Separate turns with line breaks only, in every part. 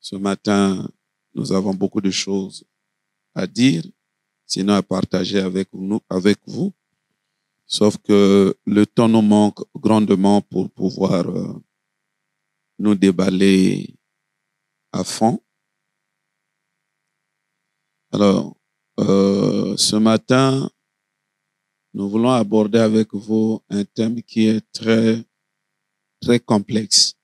Ce matin, nous avons beaucoup de choses à dire, sinon à partager avec vous. Sauf que le temps nous manque grandement pour pouvoir nous déballer à fond. Alors, ce matin, nous voulons aborder avec vous un thème qui est très, très complexe.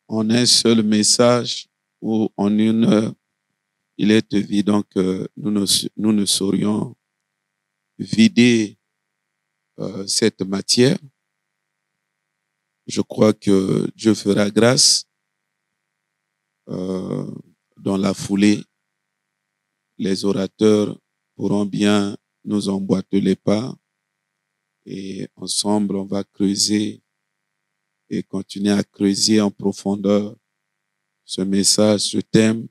En un seul message ou en une heure, il est évident que nous ne saurions vider cette matière. Je crois que Dieu fera grâce dans la foulée. Les orateurs pourront bien nous emboîter les pas et ensemble, on va creuser et continuer à creuser en profondeur ce message, ce thème.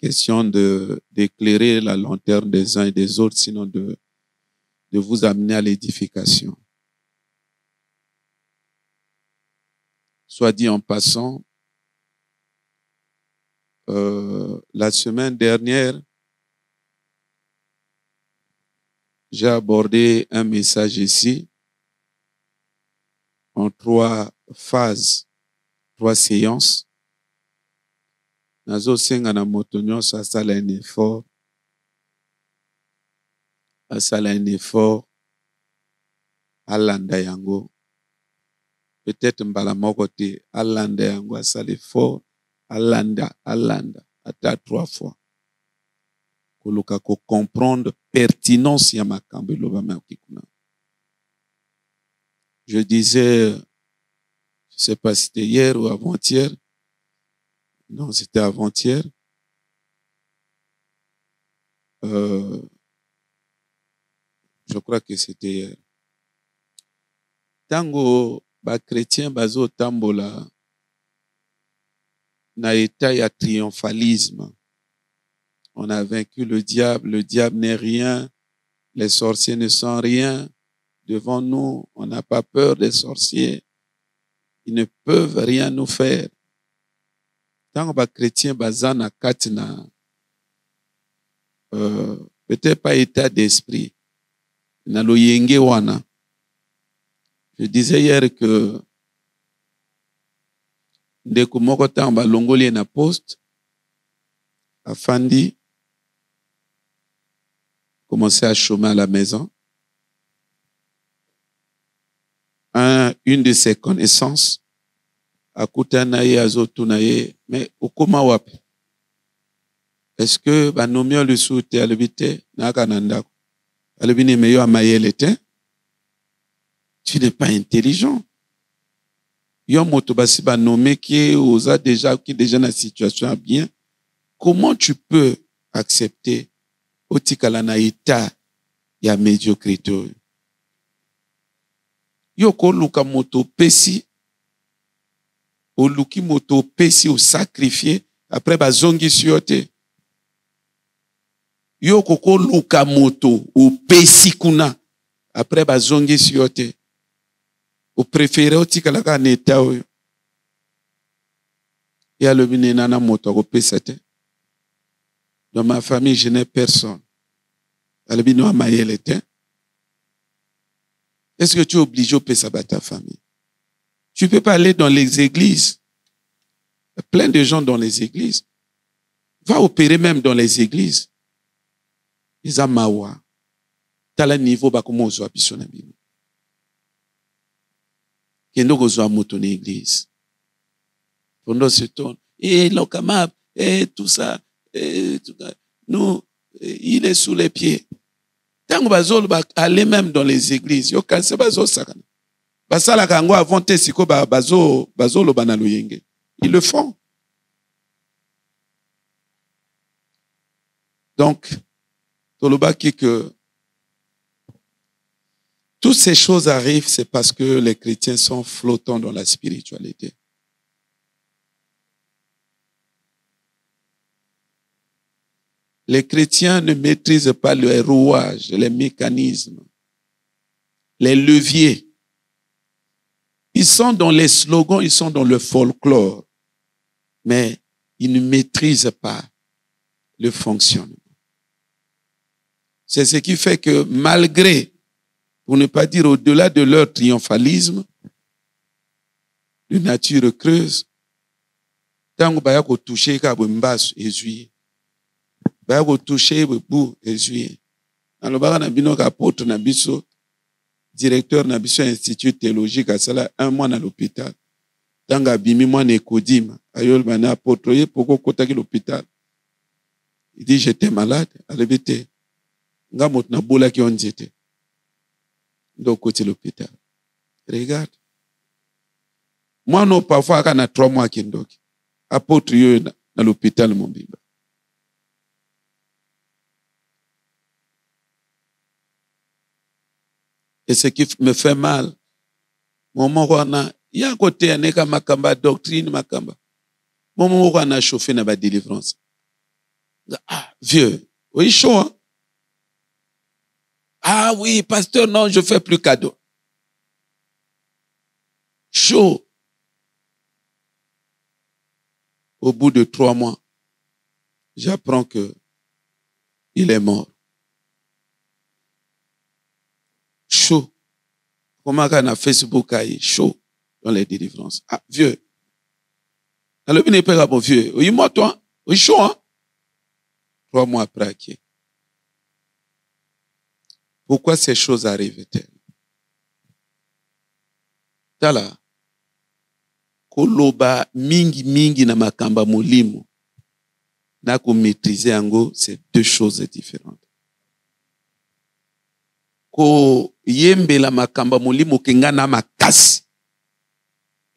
Question d'éclairer la lanterne des uns et des autres, sinon de vous amener à l'édification. Soit dit en passant, la semaine dernière, j'ai abordé un message ici en 3 phases, 3 séances. Nazo senga na moto nyonso asala un effort. Asala un effort. Alanda yango. Peut-être mbala moko te. Alanda yango asala effort. Alanda. Ata 3 fois. Koluka ko comprendre pertinence ya makambo elobama okikuna. Je disais, je ne sais pas si c'était hier ou avant-hier. Non, c'était avant-hier. Je crois que c'était hier. Tango ba chrétien bazo tambola na état ya triomphalisme. On a vaincu le diable n'est rien, les sorciers ne sont rien. Devant nous, on n'a pas peur des sorciers. Ils ne peuvent rien nous faire. Tango ba chrétien bazana katina peut-être pas état d'esprit. Na lo yenge wana. Je disais hier que ndeko moko tango balongoli na poste afandi commençait à chômer à la maison. Une de ses connaissances akutana ye azotuna ye mais okoma wapi? Est-ce que banomio le soute alobite na kananda alobini meyo amayele te? Tu n'es pas intelligent. Yo moto basi banomé qui osa déjà qui déjà na situation bien. Comment tu peux accepter otikala na ita ya médiocrité? Yo ko luka moto pesi o luki moto pesi o sacrifier après bazongi siote. Yo ko luka moto o pesi kuna après bazongi siote. O préféré otikala ka neta oyo. Ya le binena na moto ko pesate. Dans ma famille, je n'ai personne. Alebino amayele te. Est-ce que tu es obligé de payer ta famille? Tu ne peux pas aller dans les églises. Il y a plein de gens dans les églises. Va opérer même dans les églises. Ils ont mawa. Tala niveau ba komo zo abiso na bino. Kendo go zo amoto na église. Pendant ce temps, l'ocamab, tout ça, tout ça. Nous, il est sous les pieds. Tant que aller même dans les églises, yo kanse bazo sakana. Basala kango avant te siko bazo lo banalo yenge. Ils le font. Donc, toloba ki que toutes ces choses arrivent, c'est parce que les chrétiens sont flottants dans la spiritualité. Les chrétiens ne maîtrisent pas les rouages, les mécanismes, les leviers Ils sont dans les slogans, ils sont dans le folklore, mais ils ne maîtrisent pas le fonctionnement. C'est ce qui fait que malgré, pour ne pas dire au-delà de leur triomphalisme, de nature creuse, tango baya ko toucher ka bembasu ezuye. Baya ko toucher bebu ezuye. Alobaka na bino ka apôtre na biso, directeur na biso institut théologique asala un mois à l'hôpital. Tanga bimi mwana ekodima, ayol bana apôtre ye poko kotaki l'hôpital. Il dit j'étais malade, alebete. Nga mot na bola ki onzete. Donc côté l'hôpital. Regarde. Moi non parfois quand on a 3 mois qui ndoki. Apôtre yo na l'hôpital mon bimba. Et ce qui me fait mal, moment wana ya côté aneka makamba doctrine makamba. Moment wana chauffé na ba délivrance. Ah, vieux, oui chaud hein? Ah oui, pasteur, non, je fais plus cadeau. Chaud. Au bout de 3 mois, j'apprends que il est mort. Chaud. Comment on a Facebook a chaud dans les délivrances. Ah, vieux. Alors, il n'est pas bon vieux. Oui, moi, toi, oui, chaud, hein? 3 mois après, qui est. Pourquoi ces choses arrivent-elles? Tala, koloba mingi na makamba molimo, na ko maîtriser ango, c'est 2 choses différentes. Ko yembela makamba molimo kenga na makasi,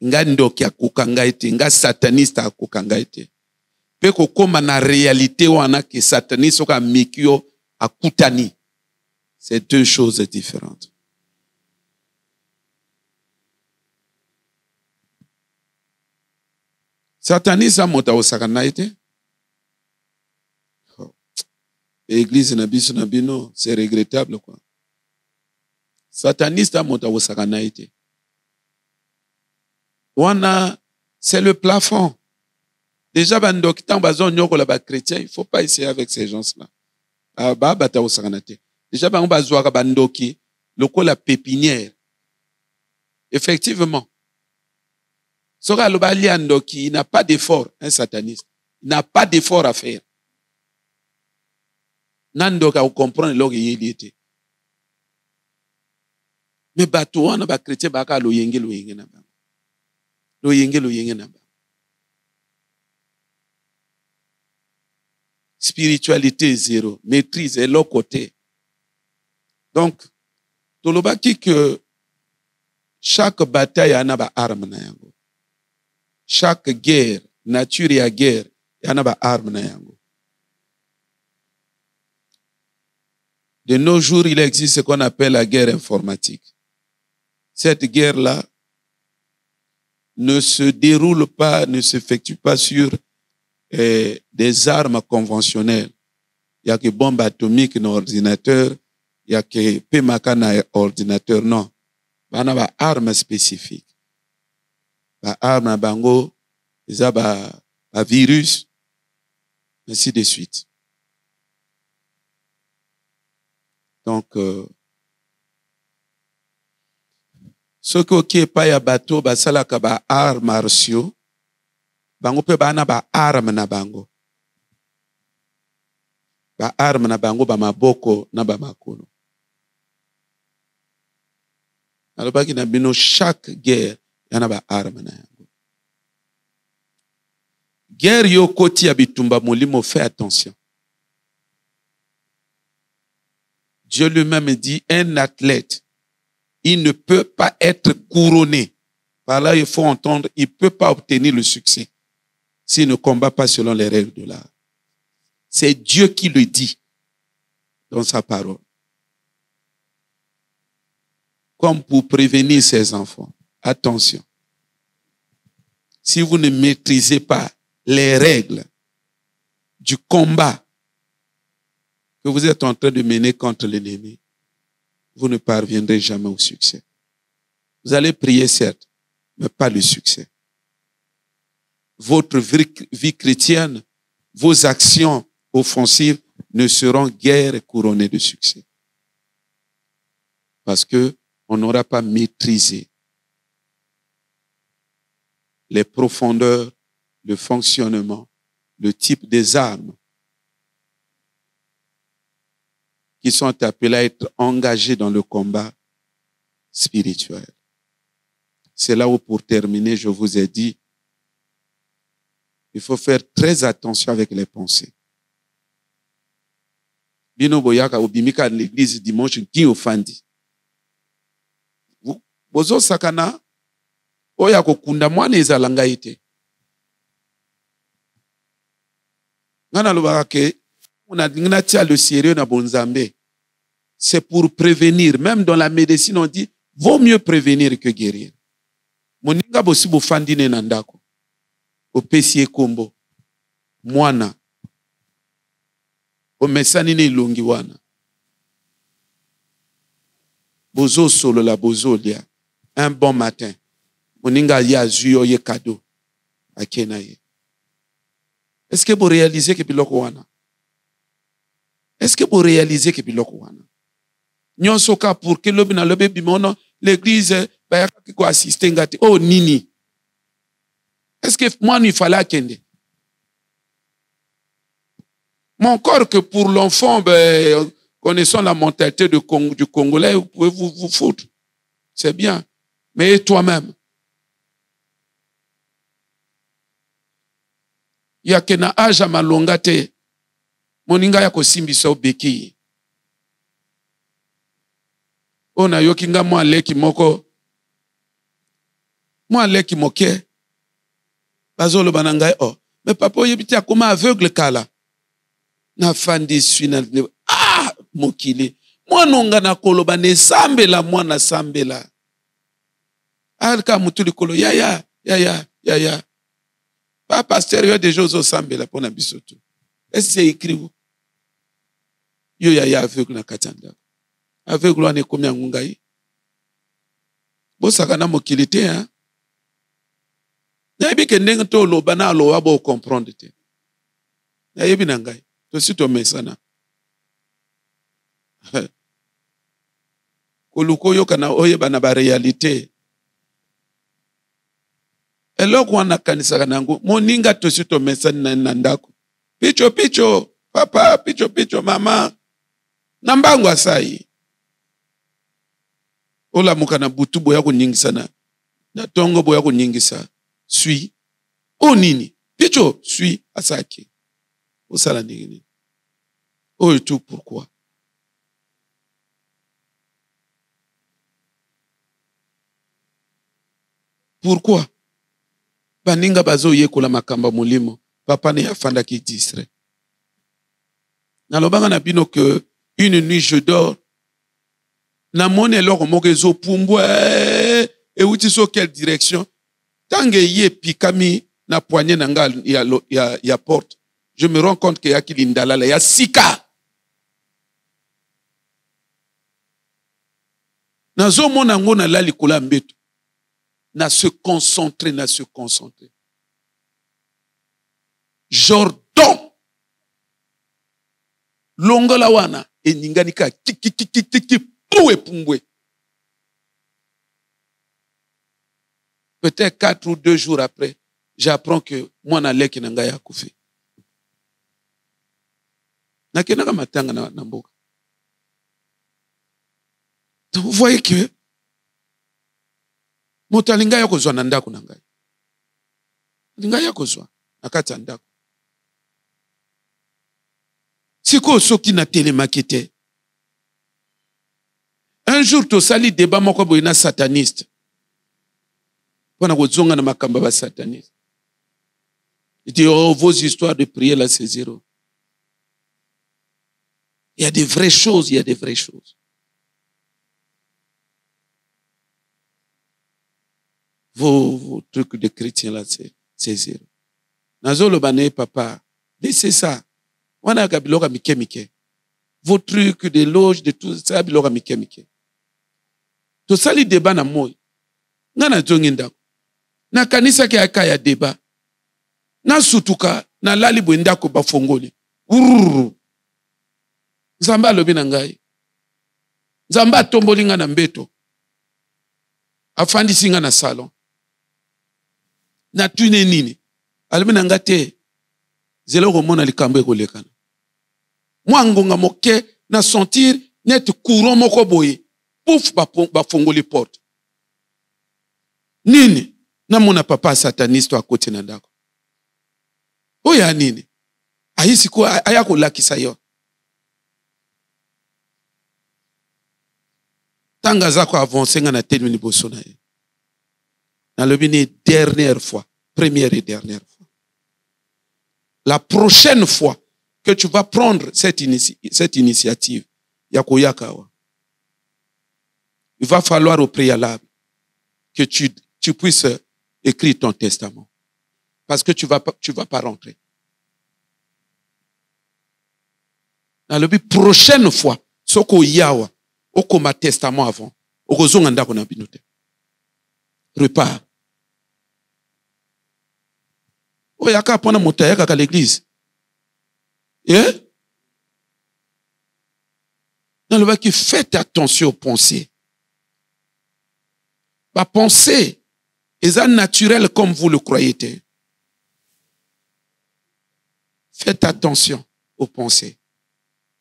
nga ndoki akukanga ete, nga sataniste akukanga ete. Pe ko koma na réalité wana ke sataniste oka mikio akutani. C'est 2 choses différentes. Sataniste a mota osakana ete. Église na biso na bino, c'est regrettable quoi. Sataniste a mota osakana ete. Wana, c'est le plafond. Déjà, bandokitan bazon nyoko la ba chrétien, il faut pas essayer avec ces gens-là. Ah ba bata osakana te. Déjà, on va voir bandoki, le la pépinière. Effectivement. Sora l'obali andoki, il n'a pas d'effort, un sataniste. Il n'a pas d'effort à faire. Nandoka, vous comprenez l'or y était. Mais bateau, on a ba chrétien, baka lo yenge na ba. Lo yenge na ba. Spiritualité zéro. Maîtrise est l'autre côté. Donc, tolobaki que chaque bataille a ba arme na yango. Chaque guerre, nature et guerre, a ba arme na yango. De nos jours, il existe ce qu'on appelle la guerre informatique. Cette guerre-là ne se déroule pas, ne s'effectue pas sur des armes conventionnelles. Il n'y a que bombes atomiques dans l'ordinateur, il n'y a que PMACA dans l'ordinateur, non. Il y a des armes spécifiques. Des armes bango, des virus, ainsi de suite. Donc, ce qui est pas ya bateau, basalaka ba arts martiaux, bango pe bana ba arme na bango. Ba arme na bango ba maboko na ba makolo. Alobaki na bino chaque guerre yana ba arme na yango. Guerre yo koti ya bitumba molimo, fais attention. Dieu lui-même dit, un athlète, il ne peut pas être couronné. Par là, il faut entendre, il ne peut pas obtenir le succès s'il ne combat pas selon les règles de l'art. C'est Dieu qui le dit dans sa parole. Comme pour prévenir ses enfants. Attention. Si vous ne maîtrisez pas les règles du combat que vous êtes en train de mener contre l'ennemi, vous ne parviendrez jamais au succès. Vous allez prier, certes, mais pas le succès. Votre vie chrétienne, vos actions offensives ne seront guère couronnées de succès. Parce que on n'aura pas maîtrisé les profondeurs, le fonctionnement, le type des armes qui sont appelées à être engagées dans le combat spirituel. C'est là où, pour terminer, je vous ai dit, il faut faire très attention avec les pensées. Bino boyaka obimika l'église dimanche qui ofandi. Bozo sakana oya kokunda mwana ezalanga ite. Ngana lobaka ke on a tia le sérieux na bonzambe. C'est pour prévenir. Même dans la médecine on dit vaut mieux prévenir que guérir. Moninga bosi bofandi ne nandako. Opesi kombo mwana omesani ne ilongi wana bozo solo la bozo lia un bon matin moninga ya zuyo ye cadeau akena ye. Est-ce que vous réalisez que biloko wana? Est-ce que vous réalisez que biloko wana? Nyonso ka pour que lobi na lobi bimono l'église ba ya ko assister ngati oh nini. Est-ce que moi, il fallait attendre? Mon corps que pour l'enfant, connaissant la mentalité du Congolais, vous pouvez vous foutre. C'est bien. Mais toi-même? Il y a qu'un âge à malongate. Moninga ya kosimbisa obeki. Ona yokinga mwa leki moko. Mwa leki moke. Bazolo banangai oh mais papa yebiti akoma aveugle kala na fandi suina mokili mwana na koloba ne sambela mwana sambela alka mutuli kolo ya pas pasteur yo des choses au sambela pona bisoto est-ce c'est écrit où yo ya aveugle na katanda aveugle ane komi ngungai bosaka na mokili te hein. Nayebi ke ndenge to loba na aloba bo comprendre te. Nayebi na ngai. To si to mesana. Koluko yo kana oyeba na ba réalité. Eloko wana kanisa nangu moninga to si to mesana na ndako. Picho papa picho mama. Nambangu asai. Ola mukana butu boya ko nyingisa na tongo boya ko nyingisa. Suis. Oh nini. Picho, suis. Asaki. Au salanini. Oh et tout, pourquoi? Pourquoi? Baninga bazo yekola makamba molimo. Papa ne yafanda ki distre. Nalobanga na bino que une nuit je dors. Na mone loko mokezo pumbwe. Et où tu sais quelle direction? Tange ye pikami na poignée nanga ya porte, je me rends compte que ya kilindalala ya sika. Nazo mona ngona la likola mbeto. Na se concentrer. Jordan. Longola wana eninganika kiki pumbwe. Peut-être 4 ou 2 jours après, j'apprends que moi n'allais que nanga ya koufi. Nakenaka matanga na mboka. Donc vous voyez que motalinga ya kozwa na ndako na ngai. Linga ya kozwa na kati ya ndako. Siko soki na télémaquette. Un jour to sali débat moko boye na sataniste. Pona kozonga na makamba ba sataniste. Il dit oh vos histoires de prière là c'est zéro. Il y a des vraies choses, Vos trucs de chrétiens là c'est zéro. Nazolo bane papa, laissez ça. Wana kabiloka mike. Vos trucs de loge de tout ça biloka mike. To sali débat na moi. Ngana zongi ndako. Na kanisa ki aka ya débat. Na sutuka na lali bwenda ko bafongoli. Nzamba alobi na ngai. Nzamba atomboli nga na mbeto. Afandisi nga na salon. Na tune nini. Alobi na nga te. Zelo komona likambo ekolekana. Mwa ngonga moke na sentir net courant moko boye. Pouf bafongoli porte. Nini. Na mona papa sataniste akoti na ndako. Oya nini. Ayisi ko ayako lakisa yo. Tanga zako avancer nga na tenu liboso na ye. Na lobini dernière fois, première et dernière fois. La prochaine fois que tu vas prendre cette initiative, yakoyakawa, il va falloir au préalable que tu puisses écrire ton testament. Parce que tu vas pas rentrer. Dans le but, prochaine fois, soko yawa, okoma testament avant, okozonga ndako na binote. Repars. Oyaka pona motayaka ka l'église. Yeah? Dans le but, faites attention aux pensées. Ma pensée est naturelle comme vous le croyez. Faites attention aux pensées.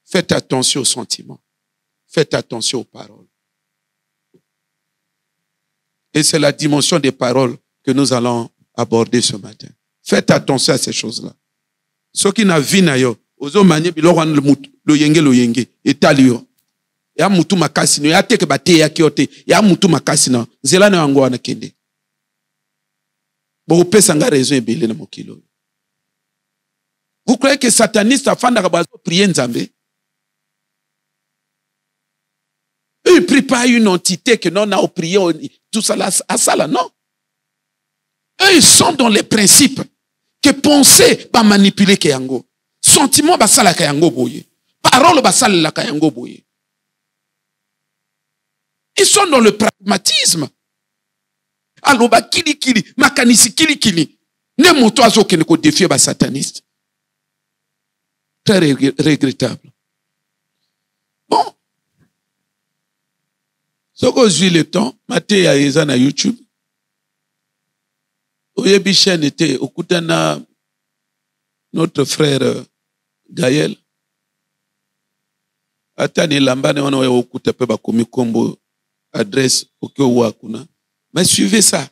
Faites attention aux sentiments. Faites attention aux paroles. Et c'est la dimension des paroles que nous allons aborder ce matin. Faites attention à ces choses-là. Ce qui n'a vu na yo, ozo manye biloko lo yenge etali yo. Ya mutu makasi no ya teke bate ya kiote ya mutu makasi no nzela na yango wana kende. Bo pesa nga raison ebele na mokilo. Vous croyez que sataniste afanda ka prier nzambe? Eux, ils prient pas une entité que non a prié tout ça là à ça là, non. Eux, ils sont dans les principes que penser va manipuler kayango. Sentiment va sala kayango boye. Parole va sala kayango boye. Ils sont dans le pragmatisme. Alors, ba kili, makanisi kili. Ne moto azo kene ko défier ba sataniste. Très regrettable. Bon. Ce que j'ai le temps, maté ya eza na YouTube. Oyebi chaîne était okutana notre frère Gaël. Atani lambane wana okuta pe ba komi kombo adresse oke wakuna. Mais suivez ça.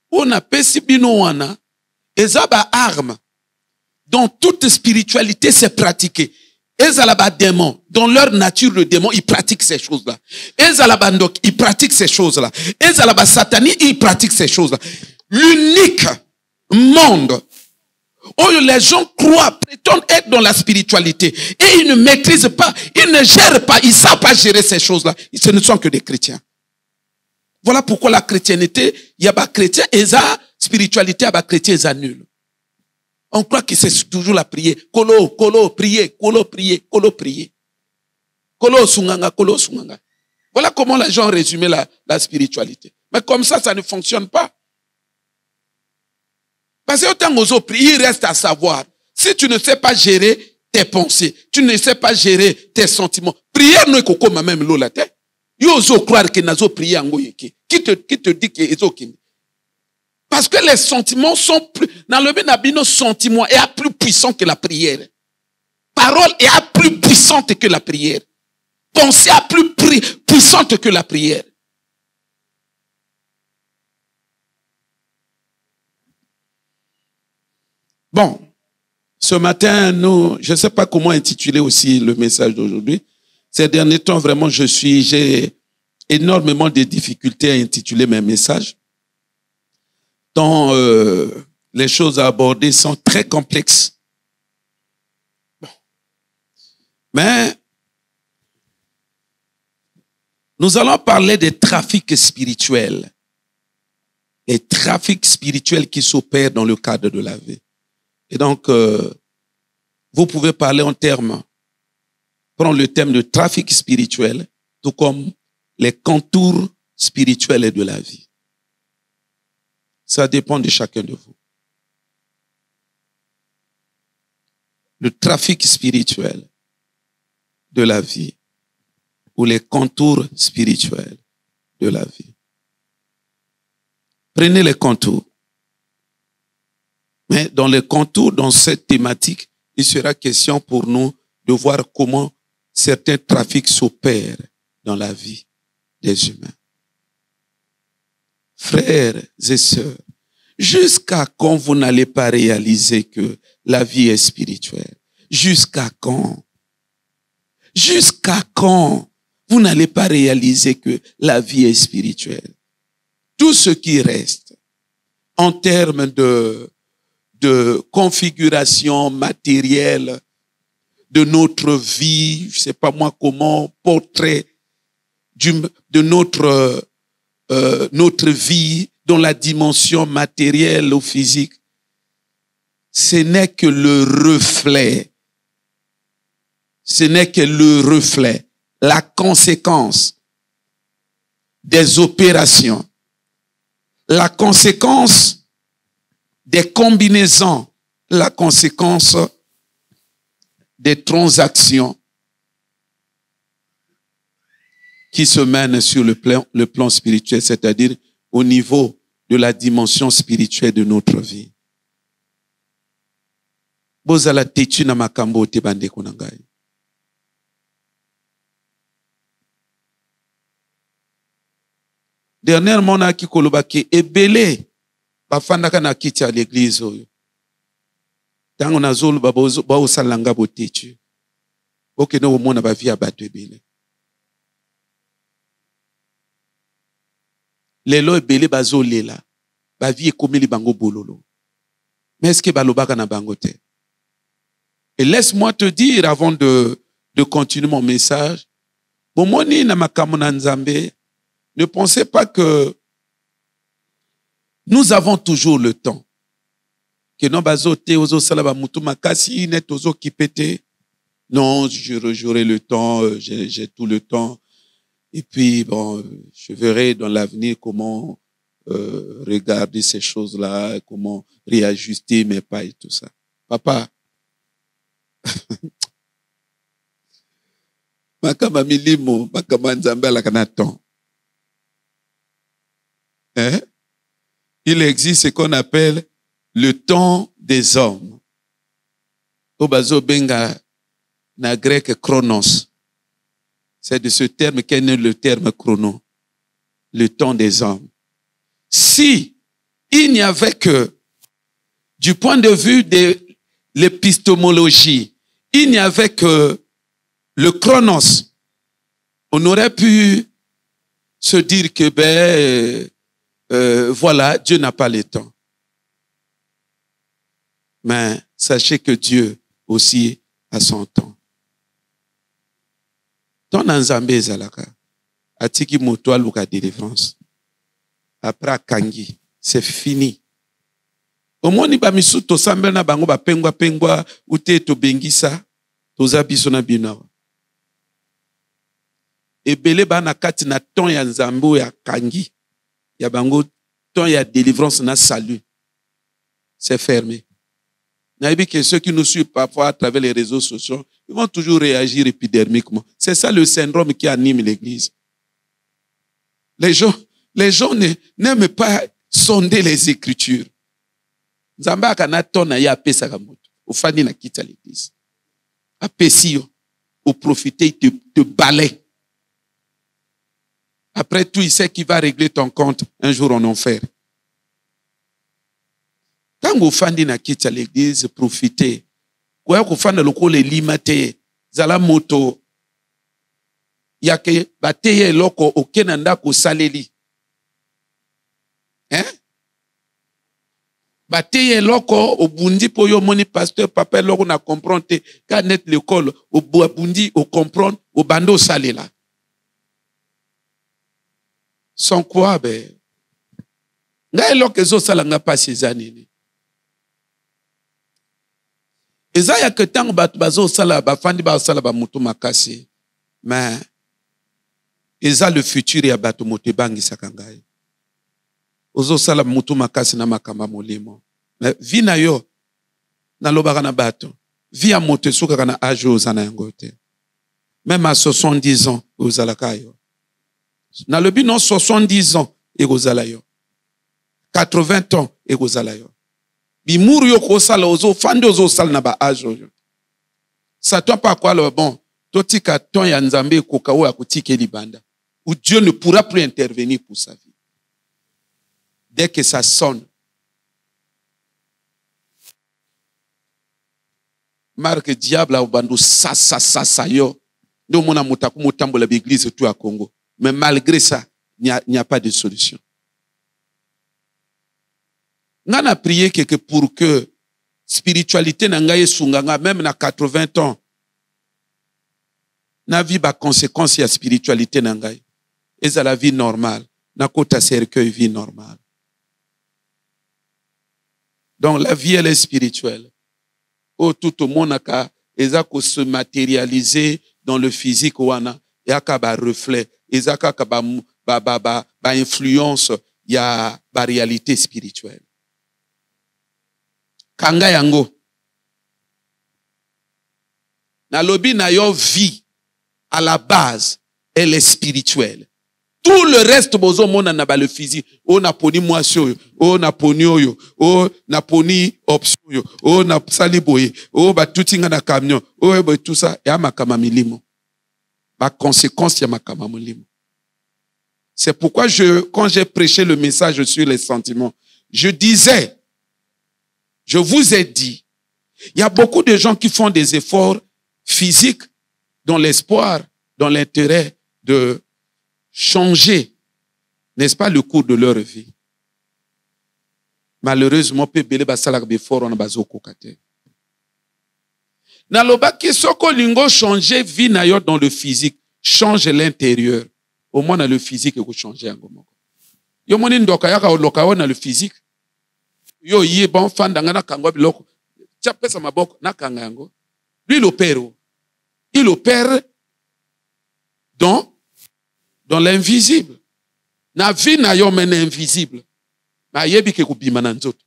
On a pesi bino wana ezaba arme. Dans toute spiritualité, c'est pratiqué. Ezalaba démon, dans leur nature, le démon, il pratique ces choses-là. Ezalaba ndok, il pratique ces choses-là. Ezalaba satani, il pratique ces choses-là. L'unique monde où les gens croient, prétendent être dans la spiritualité et ils ne maîtrisent pas, ils ne gèrent pas, ils ne savent pas gérer ces choses-là. Ce ne sont que des chrétiens. Voilà pourquoi la chrétienté, il y a pas chrétien et la spiritualité, il y a pas chrétien, c'est nul. On croit que c'est toujours la prière. Kolo, prier. Kolo, sunganga. Voilà comment les gens résument la spiritualité. Mais comme ça ne fonctionne pas. Parce que autant qu'on prie, il reste à savoir. Si tu ne sais pas gérer tes pensées, tu ne sais pas gérer tes sentiments, prière ne est pas même l'eau la tête. Il faut croire que nazo prier en goyeki. Qui te dit que c'est ok? Parce que les sentiments sont plus, dans le bénabino, sentiment est plus puissant que la prière. Parole est plus puissante que la prière. Pensée est plus puissante que la prière. Bon, ce matin, je ne sais pas comment intituler aussi le message d'aujourd'hui. Ces derniers temps, vraiment, j'ai énormément de difficultés à intituler mes messages. Tant les choses à aborder sont très complexes. Bon. Mais nous allons parler des trafics spirituels. Les trafics spirituels qui s'opèrent dans le cadre de la vie. Et donc, vous pouvez parler en termes, prendre le thème de trafic spirituel, tout comme les contours spirituels de la vie. Ça dépend de chacun de vous. Le trafic spirituel de la vie ou les contours spirituels de la vie. Prenez les contours. Mais dans les contours, dans cette thématique, il sera question pour nous de voir comment certains trafics s'opèrent dans la vie des humains. Frères et sœurs, jusqu'à quand vous n'allez pas réaliser que la vie est spirituelle? Jusqu'à quand? Jusqu'à quand vous n'allez pas réaliser que la vie est spirituelle? Tout ce qui reste en termes de configuration matérielle de notre vie, je ne sais pas moi comment, portrait de notre vie dans la dimension matérielle ou physique, ce n'est que le reflet. Ce n'est que le reflet, la conséquence des opérations, la conséquence des combinaisons, la conséquence des transactions qui se mènent sur le plan spirituel, c'est-à-dire au niveau de la dimension spirituelle de notre vie. Bozala tetu na makambo te bandeko na ngai. Dernièrement, na ki kolobaki ebele bafandaka na kiti ya l'église oyo. Tango nazolo ba osalanga botetu. Okende omona ba vie ya bato ebele. Lelo ebele bazolela. Ba vie ekomeli bango bololo. Mais est-ce que balobaka na bango te? Et laisse-moi te dire avant de continuer mon message, bomoni na makambo na Nzambe, ne pensez pas que nous avons toujours le temps. Que non bazote ozo salaba mutu makasi net ozo kipete. Non, j'aurai le temps, j'ai tout le temps. Et puis bon, je verrai dans l'avenir comment regarder ces choses-là, comment réajuster mes pas et tout ça. Papa, makama milimo, makama Nzambe ala kanaton. Hein? Il existe ce qu'on appelle le temps des hommes. Obazo benga na grec chronos. C'est de ce terme qu'est né le terme chrono. Le temps des hommes. Si il n'y avait que, du point de vue de l'épistémologie, il n'y avait que le chronos, on aurait pu se dire que voilà, Dieu n'a pas le temps. Mais sachez que Dieu aussi a son temps. Ton Nzambe ezalaka atiki moto aluka délivrance. Après kangi, c'est fini. Omoni ba misuto sambela na bango ba pengwa ute to bengisa toza biso na binawa. Ebele ba na kati na ton ya Nzambe ya kangi. Ya bango ton ya délivrance na salut. C'est fermé. Naïbi que ceux qui nous suivent parfois à travers les réseaux sociaux, ils vont toujours réagir épidermiquement. C'est ça le syndrome qui anime l'église. Les gens n'aiment pas sonder les Écritures. Nzamba kana tona ya pesa kamoto. Ofani na kita l'église. Apesi yo. Au profiter, il te balaie. Après tout, il sait qu'il va régler ton compte un jour en enfer. Quand vous fandez na kita l'église, profitez. Quand vous fandez le col limité, zala moto. Yake bateye loko okenanda ko saleli. Hein? Bateye loko obundi po yo moni pasteur papa loko na comprendre te ka net l'école obundi o comprendre o bando salela. Sans quoi ngai loko zo salanga pas ces années. Ezaya que tango batu bazo sala ba fandi ba sala ba mutu makasi. Mais eza le futur ya batu motebangi sakangai. Ozo sala mutu makasi na makamba molimo. Mais vi na yo, na lobaka na bato. Vi ya moto esukaka na âge ozana yango te. Même à 70 ans, ozalaka yo. Na lobi non 70 ans, ekozala yo. 80 ans, ekozala yo. Bimuru yo kosala ozo, fande ozo sala na ba âge yo. Satan pas quoi le bon. Totika ton ya nzambe koka o akutike libanda. Où Dieu ne pourra plus intervenir pour sa vie. Dès que ça sonne. Marque diable au bandu sa yo. Nous mona mutaku mutambola l'église tout à Congo. Mais malgré ça, il n'y a pas de solution. On a prié que pour que spiritualité n'angaye sunganga même na 80 ans. Na vie ba conséquence ya spiritualité n'angaye. Et ça la vie normale. Na kota cercueil vie normale. Donc la vie elle est spirituelle. Oh, tout le monde a se matérialiser dans le physique wana ya ka ba reflet eza ka ba influence ya ba réalité spirituelle kanga yango na lobi na yo vie à la base elle est spirituelle. Tout le reste bozo mona na ba le physique o na poni mwasi oyo o na poni oyo o na poni option oyo o na sali boye o ba tutinga na camion o ba tout ça ya makama milimo ba conséquence ya makama milimo. C'est pourquoi quand j'ai prêché le message sur les sentiments, je disais, je vous ai dit, il y a beaucoup de gens qui font des efforts physiques dans l'espoir, dans l'intérêt de changer, n'est-ce pas, le cours de leur vie. Malheureusement, pebele basalak before on bazoko kate. Naloba ki soko lingo changer vie na yo dans le physique, change l'intérieur. Au moins dans le physique et changer en gomo. Yo moni ndoka yaka oloka na le physique. Yo yé bon fan dangana kangwa biloko. Tia pesa maboko na kanga yango. Lui il opère. Il opère dans l'invisible. Na vie na yo mene invisible. Ma yebi ke kubima na nzoto.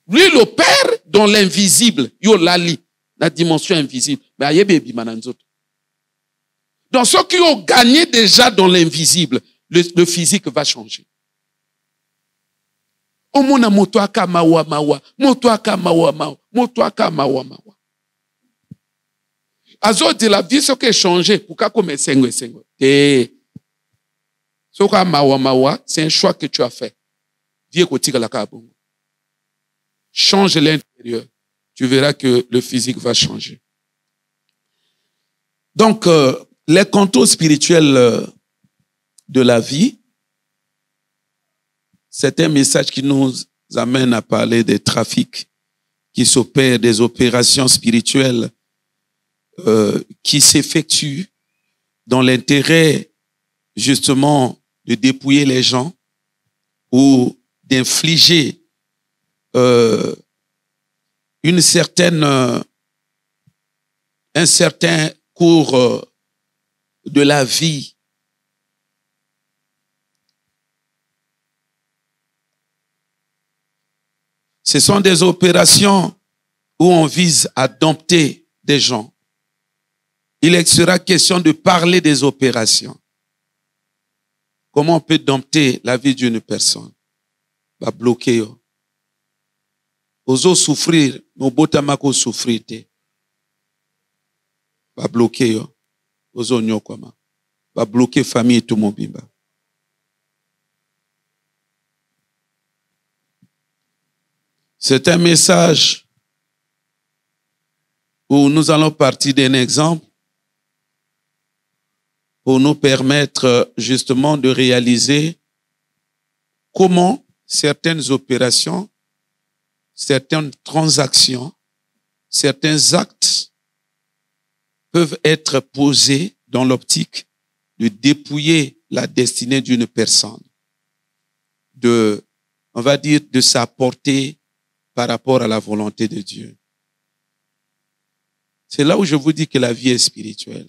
Lui il opère dans l'invisible. Yo lali. La dimension invisible. Ma yebi ebima na nzoto. Donc ceux qui ont gagné déjà dans l'invisible, le physique va changer. Omona moto aka mawa mawa, moto aka mawa mawa, moto aka mawa mawa. Azo de la vie ce qui a changé, pourquoi comme sengo. Eh. Ce qui mawa mawa, c'est un choix que tu as fait. Viens kotika la kabongo. Change l'intérieur. Tu verras que le physique va changer. Donc les contours spirituels de la vie, c'est un message qui nous amène à parler des trafics qui s'opèrent, des opérations spirituelles qui s'effectuent dans l'intérêt justement de dépouiller les gens ou d'infliger un certain cours de la vie. Ce sont des opérations où on vise à dompter des gens. Il sera question de parler des opérations. Comment on peut dompter la vie d'une personne? Va bloquer. Ozo souffrir, no botamako souffrir te. Va bloquer. Ozo nyokoma. Va bloquer famille tout mon bimba. C'est un message où nous allons partir d'un exemple pour nous permettre justement de réaliser comment certaines opérations, certaines transactions, certains actes peuvent être posés dans l'optique de dépouiller la destinée d'une personne, on va dire, de sa portée par rapport à la volonté de Dieu. C'est là où je vous dis que la vie est spirituelle.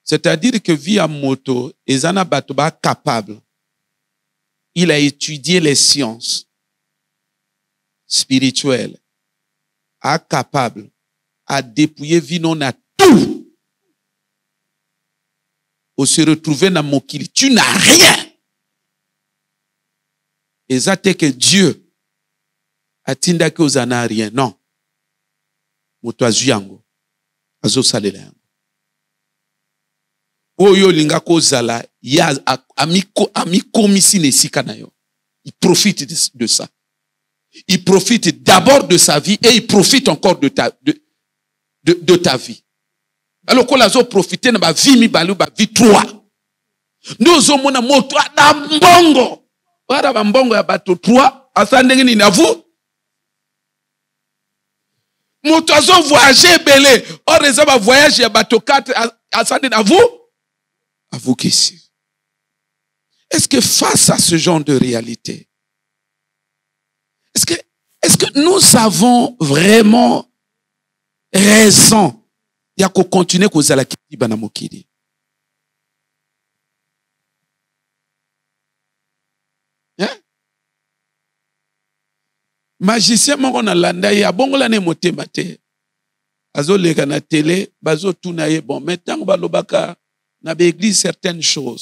C'est-à-dire que via moto, ezana batoba capable il a étudié les sciences spirituelles, à capable à dépouiller vinon à tout pour se retrouver dans Mokili. Tu n'as rien. Et ça c'est que Dieu a tinda que vous n'avez rien. Non. Moto azuyango. Azo salela yango. Oyo linga ko zala ya amiko misi nesika na yo. Il profite de ça. Il profite d'abord de sa vie et il profite encore de ta vie. Alors qu'on a profité de ma vie, mi balu ba vie 3. Nous avons mon moto na mbongo. Wala ba mbongo ya bato 3 asandenge ni na vous. Moto azo voyager belé. Or les ba voyage ya bato 4 asandenge na vous. À vous qu'ici. Est-ce que face à ce genre de réalité, est-ce que nous avons vraiment raison de continuer à causer la kiti banamokidi? Magicien mon na landa ya bongola ne motema te. Azo leka na télé, bazo tunaye bon, maintenant balobaka na l'église certaines choses.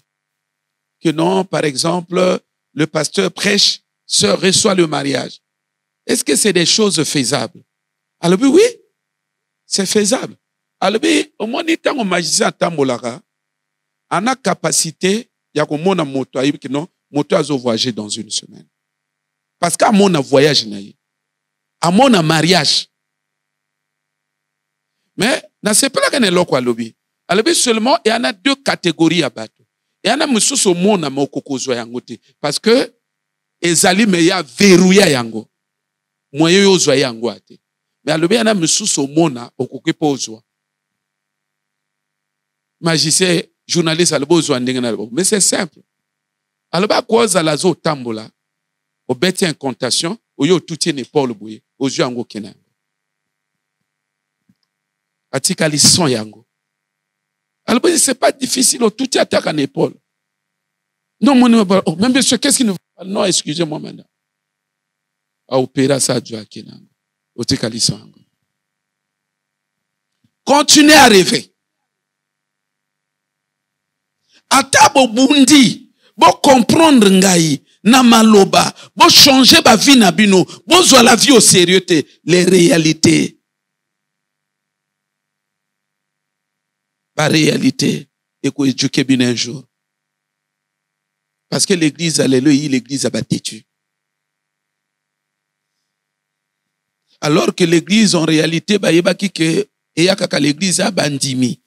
Que non, par exemple, le pasteur prêche, se reçoit le mariage. Est-ce que c'est des choses faisables? Alors oui, c'est faisable. Alors au moins, tant que magicien tambolaka, on a capacité, il y a comme mon moto, que non, moto a voyagé dans une semaine. Parce qu'à mon voyage, à mon mariage. Mais, dans ce pas là qu'on est là quoi lobby. Alors seulement, il y en a 2 catégories à battre. Il y en a mususu mon na mokoko zo yangote parce que ezali me ya verrouillé yango. Moyen yo zo yango ate. Mais alobi yana mususu mona okoke pozwa. Magicien journaliste alobo zo ndenge na alobo. Mais c'est simple. Aloba koza la zo tambola. Obeti incantation, oyo toutie ne Paul boye, ozo yango kena. Atika li son yango. Alors, c'est pas difficile, tout est attaque en épaule. Non, même monsieur, qu'est-ce qu'il nous fait? Non, excusez-moi maintenant. A opéra ça, Dieu a kenango. Otekalisango. Continuez à rêver. Atabo bundi, bo comprendre ngai, na maloba, bo changer ba vie na bino, bo zo la vie au sérieux, les réalités. Par réalité, et que Dieu kébine un jour. Parce que l'église, alléluia, l'église a battu. Alors que l'église, en réalité, l'église a bandimi.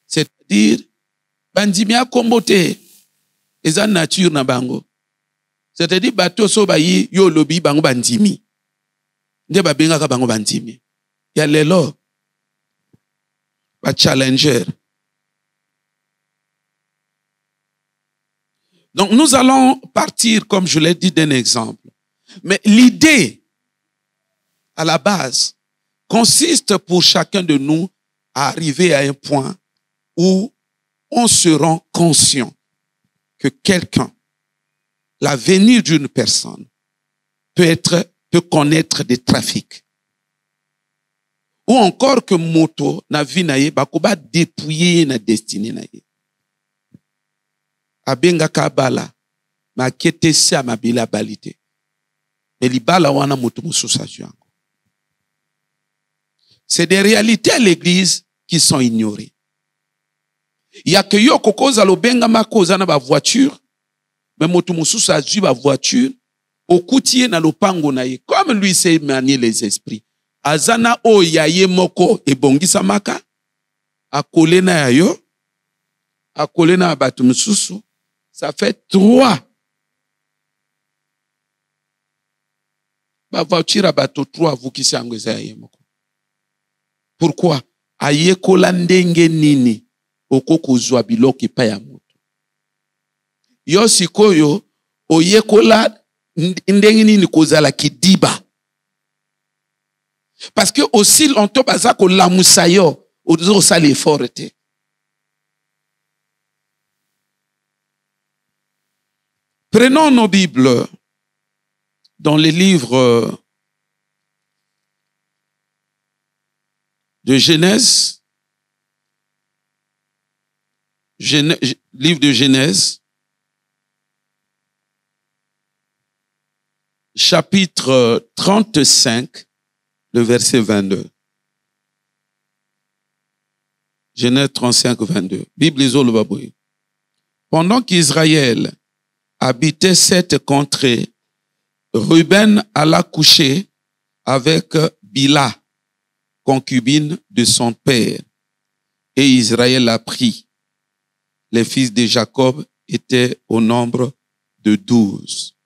C'est-à-dire, bandimi a comboté. Et ça, nature na bango. C'est-à-dire, bateau so bayi, yo lobby bango bandimi. Nde ba benga ka bango bandimi. Ya lelo. Challenger. Donc nous allons partir, comme je l'ai dit, d'un exemple. Mais l'idée, à la base, consiste pour chacun de nous à arriver à un point où on se rend conscient que quelqu'un, l'avenir d'une personne, peut connaître des trafics. Ou encore que moto na vie na ye bakoba dépouiller na destinée na ye. Abenga kabala ma kete sa mabila balite. Mais libala wana moto mususa yango. C'est des réalités à l'église qui sont ignorées. Il y a que yo kokoza lo benga makoza na ba voiture, mais moto mususa ju ba voiture au coutier na lopango na ye. Comme lui sait manier les esprits. Azana o yaye moko ebongisa maka akole na yayo akole na batu mususu, ça fait 3 ba voiture bato 3 vukisi yango eza yaye moko. Pourquoi? Aye kola ndenge nini okoko zwa biloko epa ya moto. Yo sikoyo oye kola ndenge nini kozala kidiba. Parce que aussi longtemps baza ko lamusa yo ozo sala effort te. Prenons nos Bibles dans les livres de Genèse, livre de Genèse, chapitre 35, le verset 22. Genèse 35, 22. Bible le babouille. Pendant qu'Israël habitait cette contrée, Ruben alla coucher avec Bila, concubine de son père, et Israël l'a pris. Les fils de Jacob étaient au nombre de 12.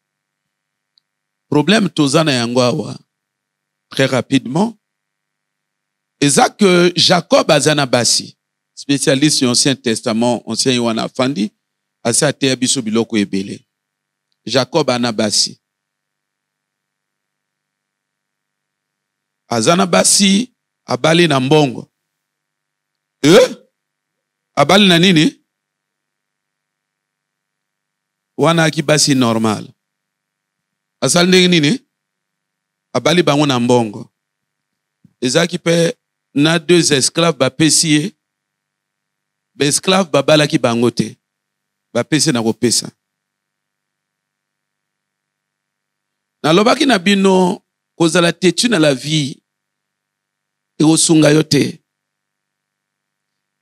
Problème tozana yangwawa, très rapidement. Et ça que Jacob azana basi, spécialiste sur l'Ancien Testament, ancien Yohana Fandi, asa te abiso biloko ebele. Jacob anabasi. Azana basi abali na mbongo. Abali na nini? Wana akibasi normal. Asal ndenge nini? Abali bango na mbongo. Ezaki pe na 2 esclaves bapesi ba esclave babala ki bango te. Bapesi na kopesa. Na lobaki na bino kozala tetu na la vie e osunga yo te.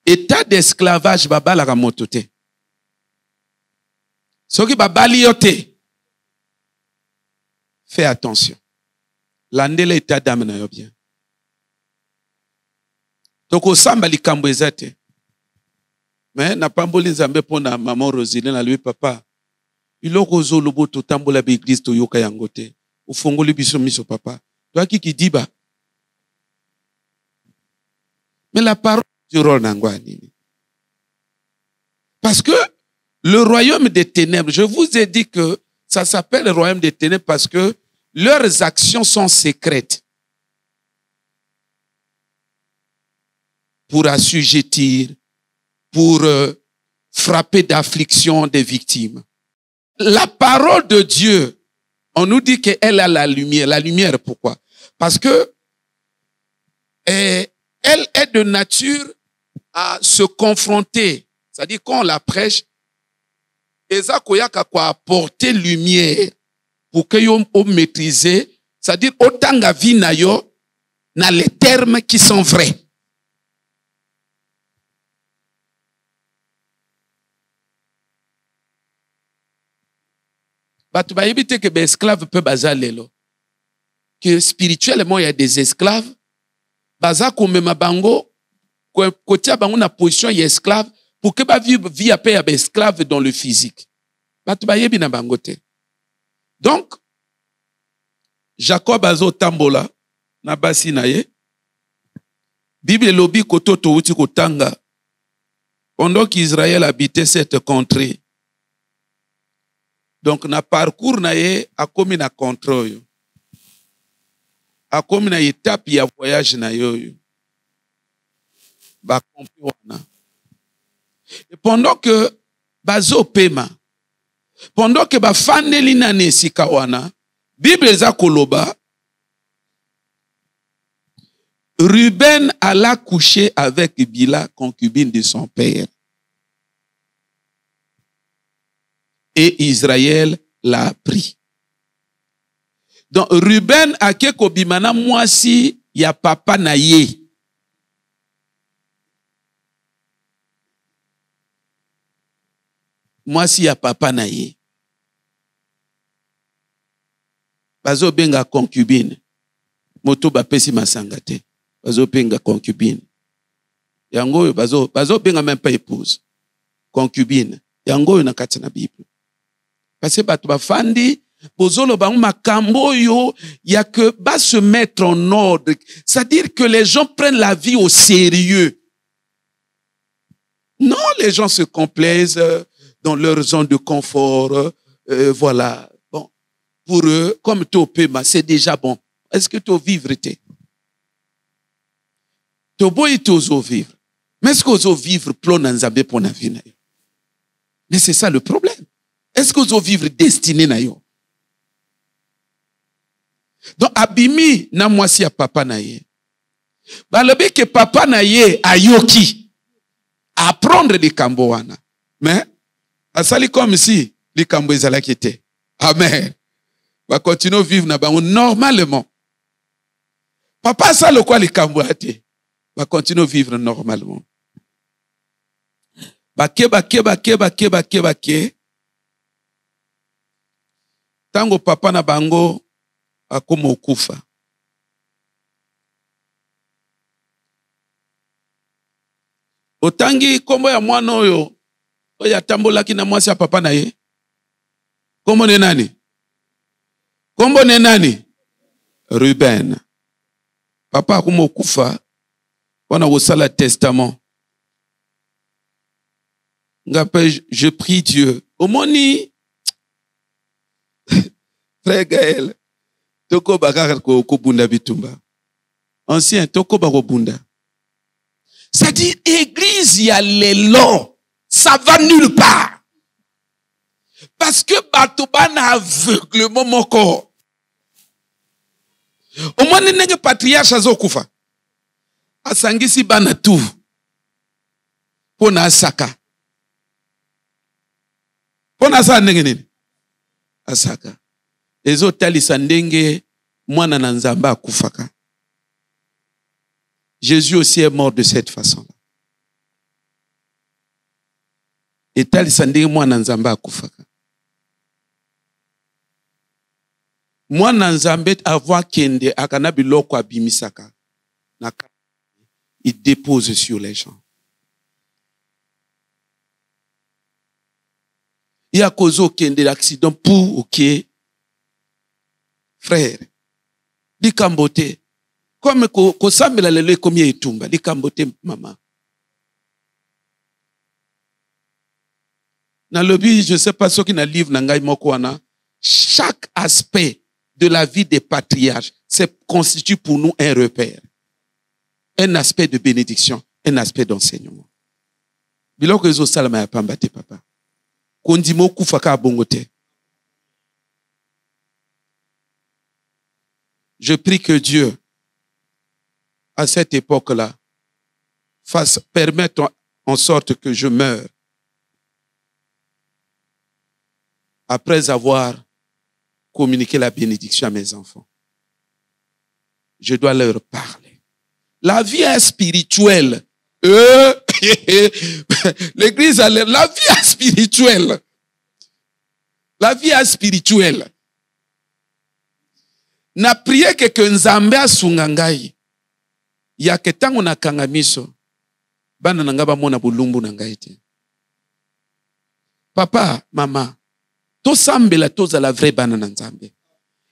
État d'esclavage babala ka moto te. Soki babali yo te. Fais attention. Landele état d'âme na yo bien. Toko samba likambo ezate. Mais na pamboli nzambe pona maman Rosine na lui papa. Iloko zo lobo to tambola be église to yoka yango te. Ufongoli biso miso papa. Toi qui diba. Mais la parole du rôle nangwa nini. Parce que le royaume des ténèbres, je vous ai dit que ça s'appelle le royaume des ténèbres parce que leurs actions sont secrètes. Pour assujettir, pour frapper d'affliction des victimes. La parole de Dieu, on nous dit qu'elle a la lumière. La lumière, pourquoi? Parce que elle est de nature à se confronter. C'est-à-dire quand on la prêche, eza koyaka kwa apporter lumière pour que yo maîtriser, c'est-à-dire otanga vi na yo na les termes qui sont vrais. Batu ba yebite que les esclaves peuvent bazalelo. Que spirituellement il y a des esclaves. Baza komema bango kotia bango na position ya esclave pour que ba vie après ya esclave dans le physique. Batu ba yebi na bango te. Donc Jacob azo tambola na basi na ye. Bible lobi koto to uti kotanga. Pendant qu'Israël habitait cette contrée. Donc, na parcours na ye, a komi na contrôle. A komi na étape ya voyage na yo. Ba kompi wana. Et pendant que bazo pema, pendant que ba fandeli na nesika wana, Bible za koloba, Ruben alla coucher avec Bila, concubine de son père. Et Israël l'a pris. Donc Ruben a keko bimana mwasi ya papa na ye. Mwasi ya papa na ye. Bazo benga concubine. Moto ba pesi masanga te. Bazo benga concubine. Yango bazo benga même pas épouse. Concubine. Yango na kati na Bible. Parce que batu bafandi bozolo bango makambo yo ya que ba se mettre en ordre, c'est-à-dire que les gens prennent la vie au sérieux. Non, les gens se complaisent dans leur zone de confort, voilà. Bon, pour eux, comme tu paiement, c'est déjà bon. Est-ce que tu vivre te? Tu boy tu vivre. Mais est-ce que tu vivre plon nzambe pour na vie? Mais c'est ça le problème. Est-ce que vous allez vivre destiné na yo? Donc, abimi na mwasi ya papa na ye. Balobi que papa na ye ayoki. Apprendre les kamboana. Mais, asali comme si les kambo ezalaki te. Amen. Va continuer à vivre na bango normalement. Papa ça le quoi les kambo ate. Va continuer à vivre normalement. Bake. Tango papa na bango akoma okufa. Otangi kombo ya mwana oyo oya tambolaki na mwasi ya papa na ye. Kombo ne nani? Kombo ne nani? Ruben. Papa akoma okufa wana kosala testament. Ngape je prie Dieu. Omoni Frère Gaël, toko bakaka ko bunda bitumba. Ancien toko bako bunda. Ça dit église y a l'élan, ça va nulle part. Parce que batoba na aveuglement mon corps. Au moins nenge patriarche azokufa. Asangisi bana tu. Pona asaka. Pona sa nenge nini? Asaka. Ezo talisa ndenge mwana na nzamba akufaka. Jésus aussi est mort de cette façon-là. Et talisa ndenge mwana na nzamba akufaka. Mwana nzambe avoir kende akana biloko abimisaka. Il dépose sur les gens. Il y a causé kende l'accident pour ok. Frère, likambote. Comme kosambela lelo komie etumba, likambote maman. Dans le but, je ne sais pas ce qui na livre nangai mokwana. Chaque aspect de la vie des patriarches constitue pour nous un repère. Un aspect de bénédiction, un aspect d'enseignement. Biloko ezo salama ya pambate papa. Kondimo kufaka bongote. Je prie que Dieu, à cette époque-là, permette en sorte que je meure après avoir communiqué la bénédiction à mes enfants. Je dois leur parler. La vie est spirituelle. L'église, la vie est spirituelle. La vie est spirituelle. Na priye que nzambe asunga ngai ya ketango na kangamiso bana nanga ba mona bulumbu na ngai te. Papa, mama, to sambela toza la vraie bana na nzambe.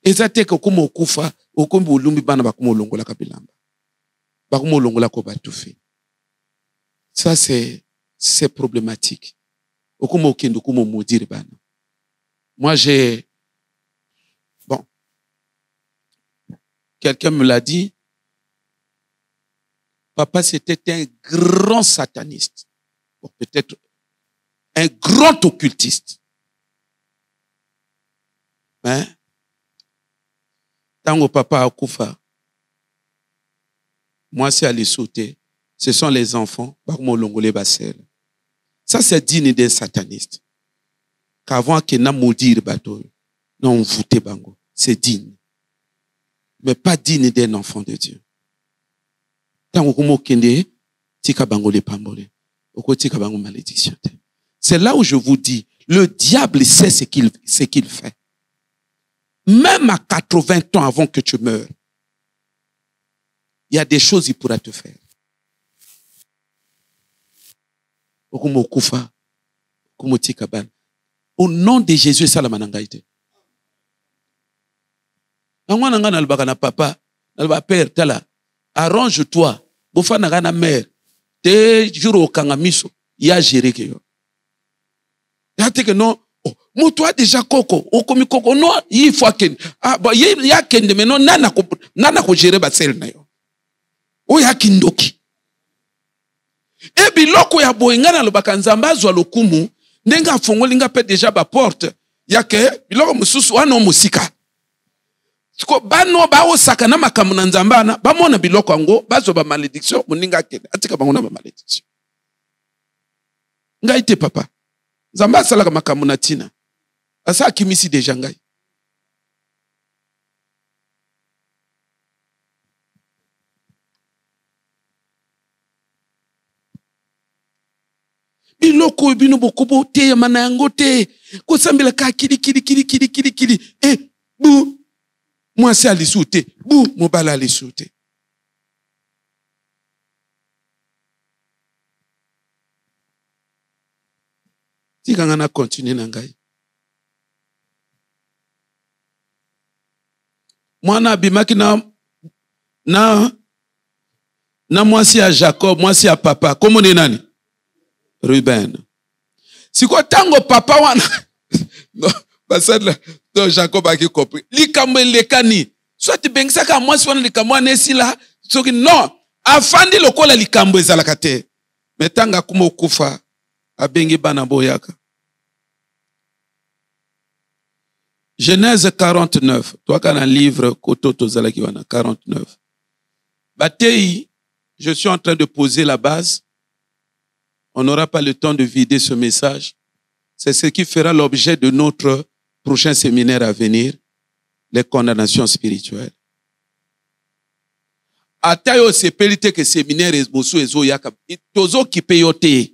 Ezate ko kuma okufa okombi bulumbi bana bakuma olongola kabilamba. Bakuma olongola ko batufi. Ça c'est problématique. Okuma okendo kuma modire bana. Moi quelqu'un me l'a dit. Papa, c'était un grand sataniste. Ou peut-être un grand occultiste. Hein? Tango papa a koufa. Moi, c'est à les sauter. Ce sont les enfants. Ça, c'est digne d'un sataniste. Qu'avant qu'il n'a maudit bateau. Non, on foutait bango. C'est digne. Mais pas digne d'un enfant de Dieu. C'est là où je vous dis, le diable sait ce qu'il fait. Même à 80 ans avant que tu meurs, il y a des choses qu'il pourra te faire. Au nom de Jésus, salamanangaïte. Papa, père, tala, arrange-toi. Bofa nagana mère. Te juro kangamiso. Ya géré que yo. Ya te que non. Mo toi déjà koko. O komi koko. Non, il faut ken. Ah, bah, ya ken de menon nana ko gérer ba sel na yo. O ya kindoki. E biloko ya boengana lo bakanzamba zo lokumu. Nenga fongolinga pe déjà ba porte. Yake, biloko mususu wano musika. Siko bano ba osaka na makambo na nzambana, ba mona biloko ango, bazo ba malédiction, muninga kene. Atika bangona ba malédiction. Ngai te papa. Nzamba salaka makambo na tina. Asa akimisi deja ngai. Biloko bino bokobo te mana yango te. Ko sambela ka kili. Bu. Moi c'est alisu te. Bu mobala alisu te. Tika ngana continue na ngai. Mwana bimaki na mwasi ya Jacob, mwasi ya papa. Komo ni nani? Ruben. Siko tango papa wana. No, basala to Jacob aki kopri. Likambo lekani. Soit bengisaka mwasi wana likambo wana esila. Soki non, afandi lokola likambo ezalaka te. Metanga kuma kufa abengi bana boyaka. Genèse 49. Toi quand un livre koto tozalaki wana 49. Batei, je suis en train de poser la base. On n'aura pas le temps de vider ce message. C'est ce qui fera l'objet de notre prochain séminaire à venir, les condamnations spirituelles. Atayo sepelite que séminaire esbosu ezo yaka tozo kipeyote.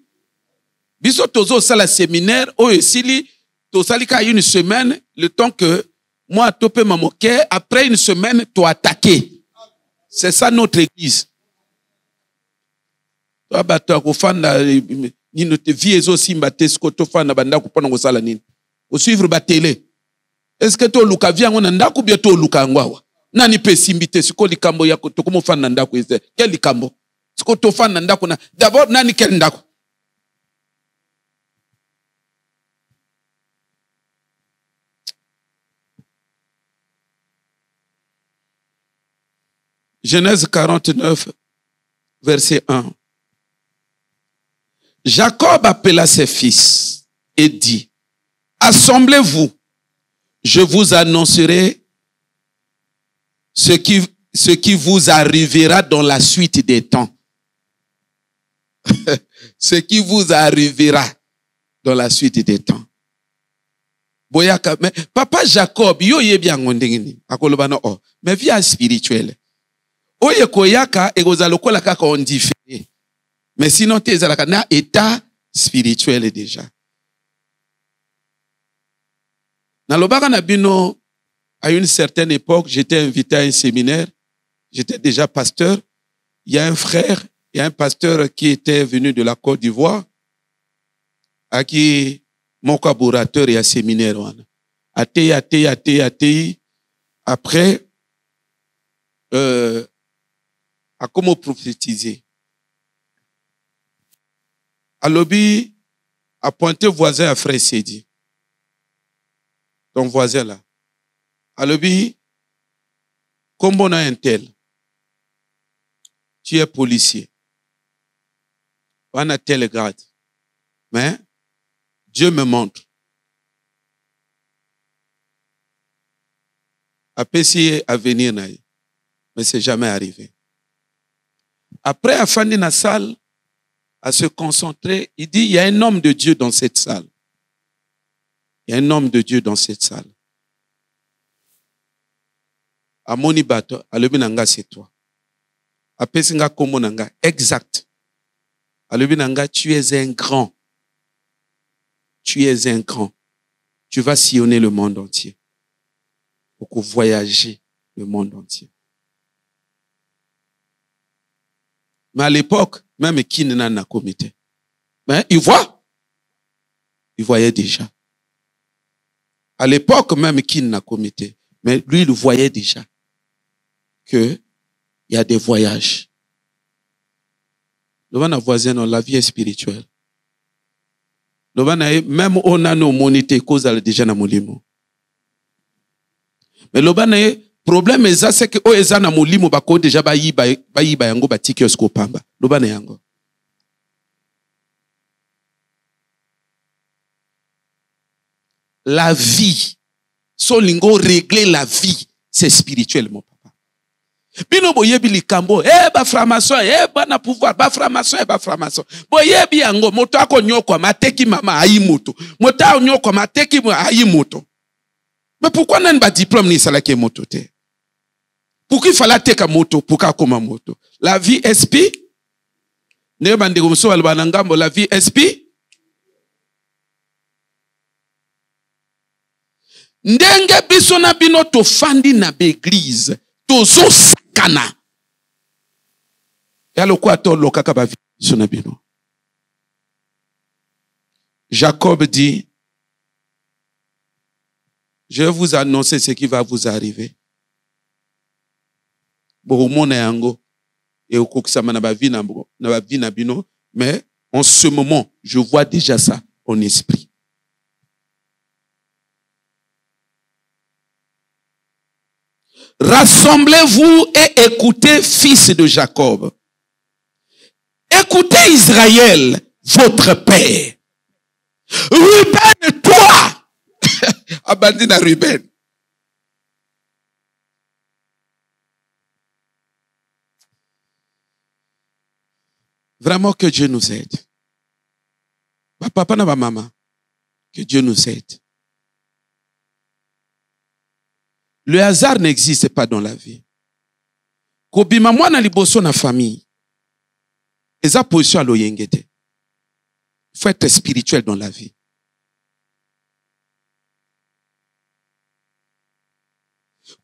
Biso tozo sala séminaire o esili to salika une semaine le temps que moi topé mamoke après une semaine to attaquer. C'est ça notre église. Abato akofanda nino te vie ezo simba te skoto fanda banda kupona ngosala nini o suivre ba télé est-ce que to luka via ngona ndako bia to luka ngwawa nani pe simbite siko likambo yako to komo fanda ndako eze quel likambo siko to fanda ndako na d'abord nani quel ndako Genèse 49 verset 1. Jacob appela ses fils et dit, assemblez-vous, je vous annoncerai ce qui vous arrivera dans la suite des temps. Ce qui vous arrivera dans la suite des temps. Boyaka, mais papa Jacob, yo ye bien ngondengini, akolobana oh, mais via spirituelle. Oye koyaka egozalokola kaka on différé. Mais sinon, tu es à état spirituel déjà. Dans le Baranabino, à une certaine époque, j'étais invité à un séminaire. J'étais déjà pasteur. Il y a un frère, il y a un pasteur qui était venu de la Côte d'Ivoire, à qui mon collaborateur est à séminaire. Atei. Après, à comment prophétiser. À lobby, a pointé voisin à frère Sedi. Ton voisin là. À lobby, comme on a un tel, tu es policier. On a tel grade. Mais Dieu me montre. Après, si à venir, mais c'est jamais arrivé. Après, à fin de la salle, à se concentrer, il dit, il y a un homme de Dieu dans cette salle. Il y a un homme de Dieu dans cette salle. À Monibato, à Lebinanga, c'est toi. À Pesinga Komonanga, exact. À Lebinanga, tu es un grand. Tu es un grand. Tu vas sillonner le monde entier. Pour voyager le monde entier. Mais à l'époque, même qui n'en a comité. Mais il voit. Il voyait déjà. À l'époque, même qui n'en a comité. Mais lui, il voyait déjà que il y a des voyages. Le van voisin dans la vie est spirituelle. Le van même on a nos monités cause déjà na molimo. Mais le van problème est ça, c'est que o eza na molimo bako déjà ba yiba yango ba tikiosko pamba. Le van yango. la vie. Solingo régler la vie. C'est spirituel, mon papa. Bino boyebi likambo, ba framason, na pouvoir, ba framason, ba framason. Boyebi yango, moto ako nyoko, mateki mama ayi moto. Moto ako nyoko, mateki ayi moto. Mais pourquoi n'a pas diplôme ni salake moto te? Pourquoi il fallait teka moto, pourquoi comme moto? La vie esprit. Ne bande gomso albanangambo, la vie esprit. Ndenge biso na bino to fandi na beglise tozo sakana yalo kwa to lokaka ba biso na bino. Jacob dit, je vais vous annoncer ce qui va vous arriver. Boromona yango et okokisama na ba vie na bino, mais en ce moment je vois déjà ça en esprit. Rassemblez-vous et écoutez, fils de Jacob. Écoutez Israël, votre père. Ruben, toi. Abandonne à Ruben. Vraiment que Dieu nous aide. Papa na maman, que Dieu nous aide. Le hasard n'existe pas dans la vie. Kobima mwana liboso na famille. Eza position à loyengete. Il faut être spirituel dans la vie.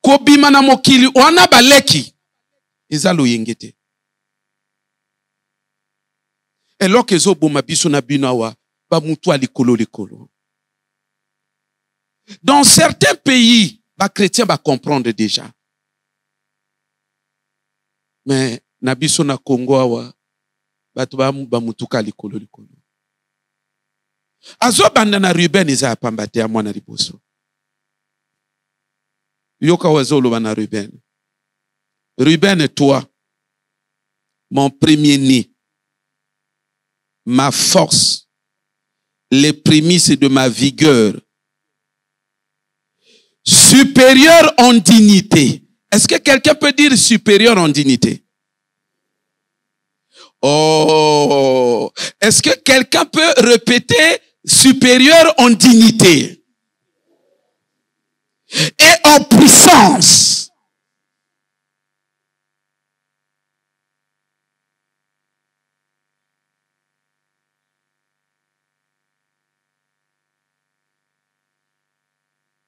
Kobima na mokili wana baleki. Eza loyengete. Et lorsque ezo boma biso na binawa, ba mutu alikolo likolo. Dans certains pays, les chrétiens va comprendre déjà. Mais nabiso na Congo awa batu ba mutuka likolo likolo. Azo banda na Ruben iza pambate ya mwana liboso. Yoka wazolo bana Ruben. Ruben, toi, mon premier-né, ma force, les prémices de ma vigueur, supérieur en dignité. Est-ce que quelqu'un peut dire supérieur en dignité? Oh, est-ce que quelqu'un peut répéter supérieur en dignité et en puissance?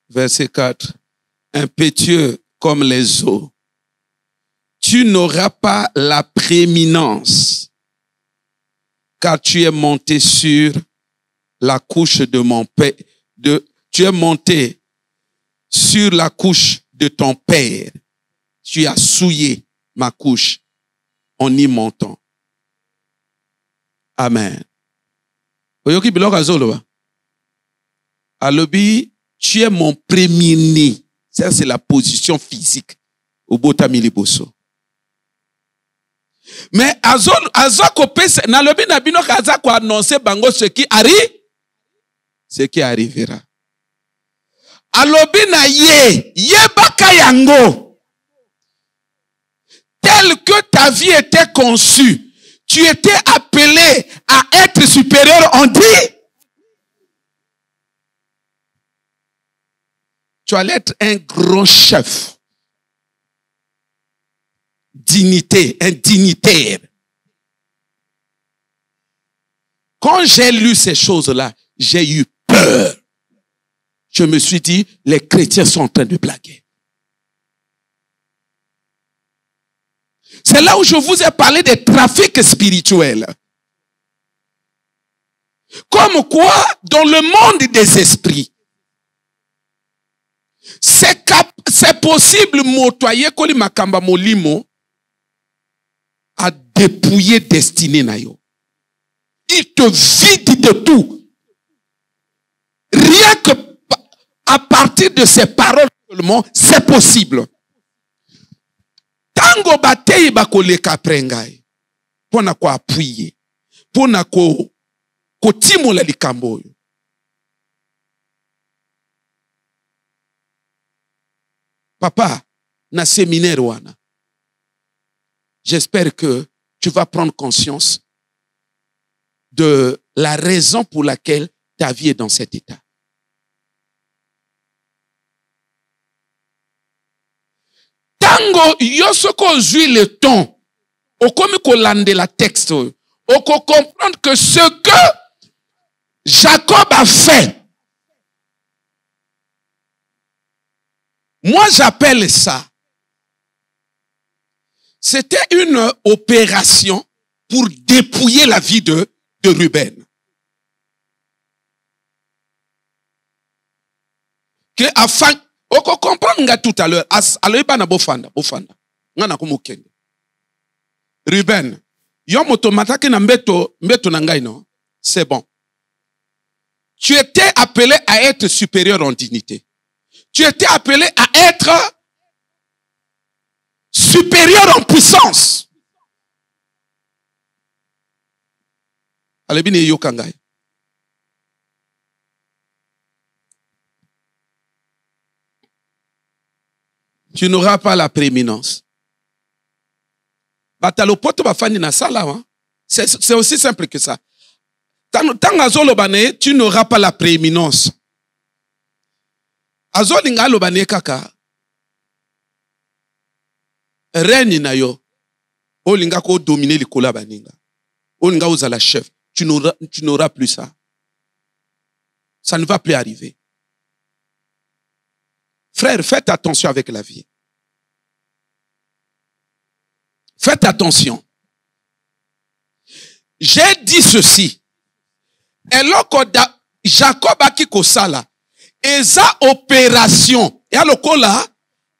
Verset 4. Impétueux comme les eaux, tu n'auras pas la prééminence, car tu es monté sur la couche de mon père. Tu es monté sur la couche de ton père. Tu as souillé ma couche en y montant. Amen. Oyoki biloko azoloba. Alobi, tu es mon premier-né. Ça, c'est la position physique. Au Botami Liboso. Mais Azako Pese, Nalobi Nabino Kazako annonce Bango ce qui arrive. Ce qui arrivera. Alobi na ye baka yango. Tel que ta vie était conçue, tu étais appelé à être supérieur en dit. Tu allais être un grand chef. Dignité, un dignitaire. Quand j'ai lu ces choses-là, j'ai eu peur. Je me suis dit, les chrétiens sont en train de blaguer. C'est là où je vous ai parlé des trafics spirituels. Comme quoi, dans le monde des esprits, c'est possible motoyer koli makamba molimo à dépouiller destinée na yo. Il te vide de tout. Rien que à partir de ces paroles seulement, c'est possible. Tango batei bakoleka prengai. Pona ko appuyer. Pona ko timola likambo yo. Papa, na séminaire wana. J'espère que tu vas prendre conscience de la raison pour laquelle ta vie est dans cet état. Tango yosoko zui le ton, okomi kolande la texte, oko comprendre que ce que Jacob a fait, moi j'appelle ça, c'était une opération pour dépouiller la vie de Ruben. Que afin, oko comprendre nga tout à l'heure, alors bana bofanda. Ngana kumukende. Ruben, yo motomataki na mbeto na ngai no, c'est bon. Tu étais appelé à être supérieur en dignité. Tu étais appelé à être supérieur en puissance. Alebine yokangai. Tu n'auras pas la prééminence. C'est aussi simple que ça. Tu n'auras pas la prééminence. Azolinga lobane kaka. Règne na yo. Olinga ko dominer likola baninga. Olinga ozala chef. Tu n'auras plus ça. Ça ne va plus arriver. Frère, faites attention avec la vie. Faites attention. J'ai dit ceci. Jacob a qui kosala. Eza opération. Et alors là,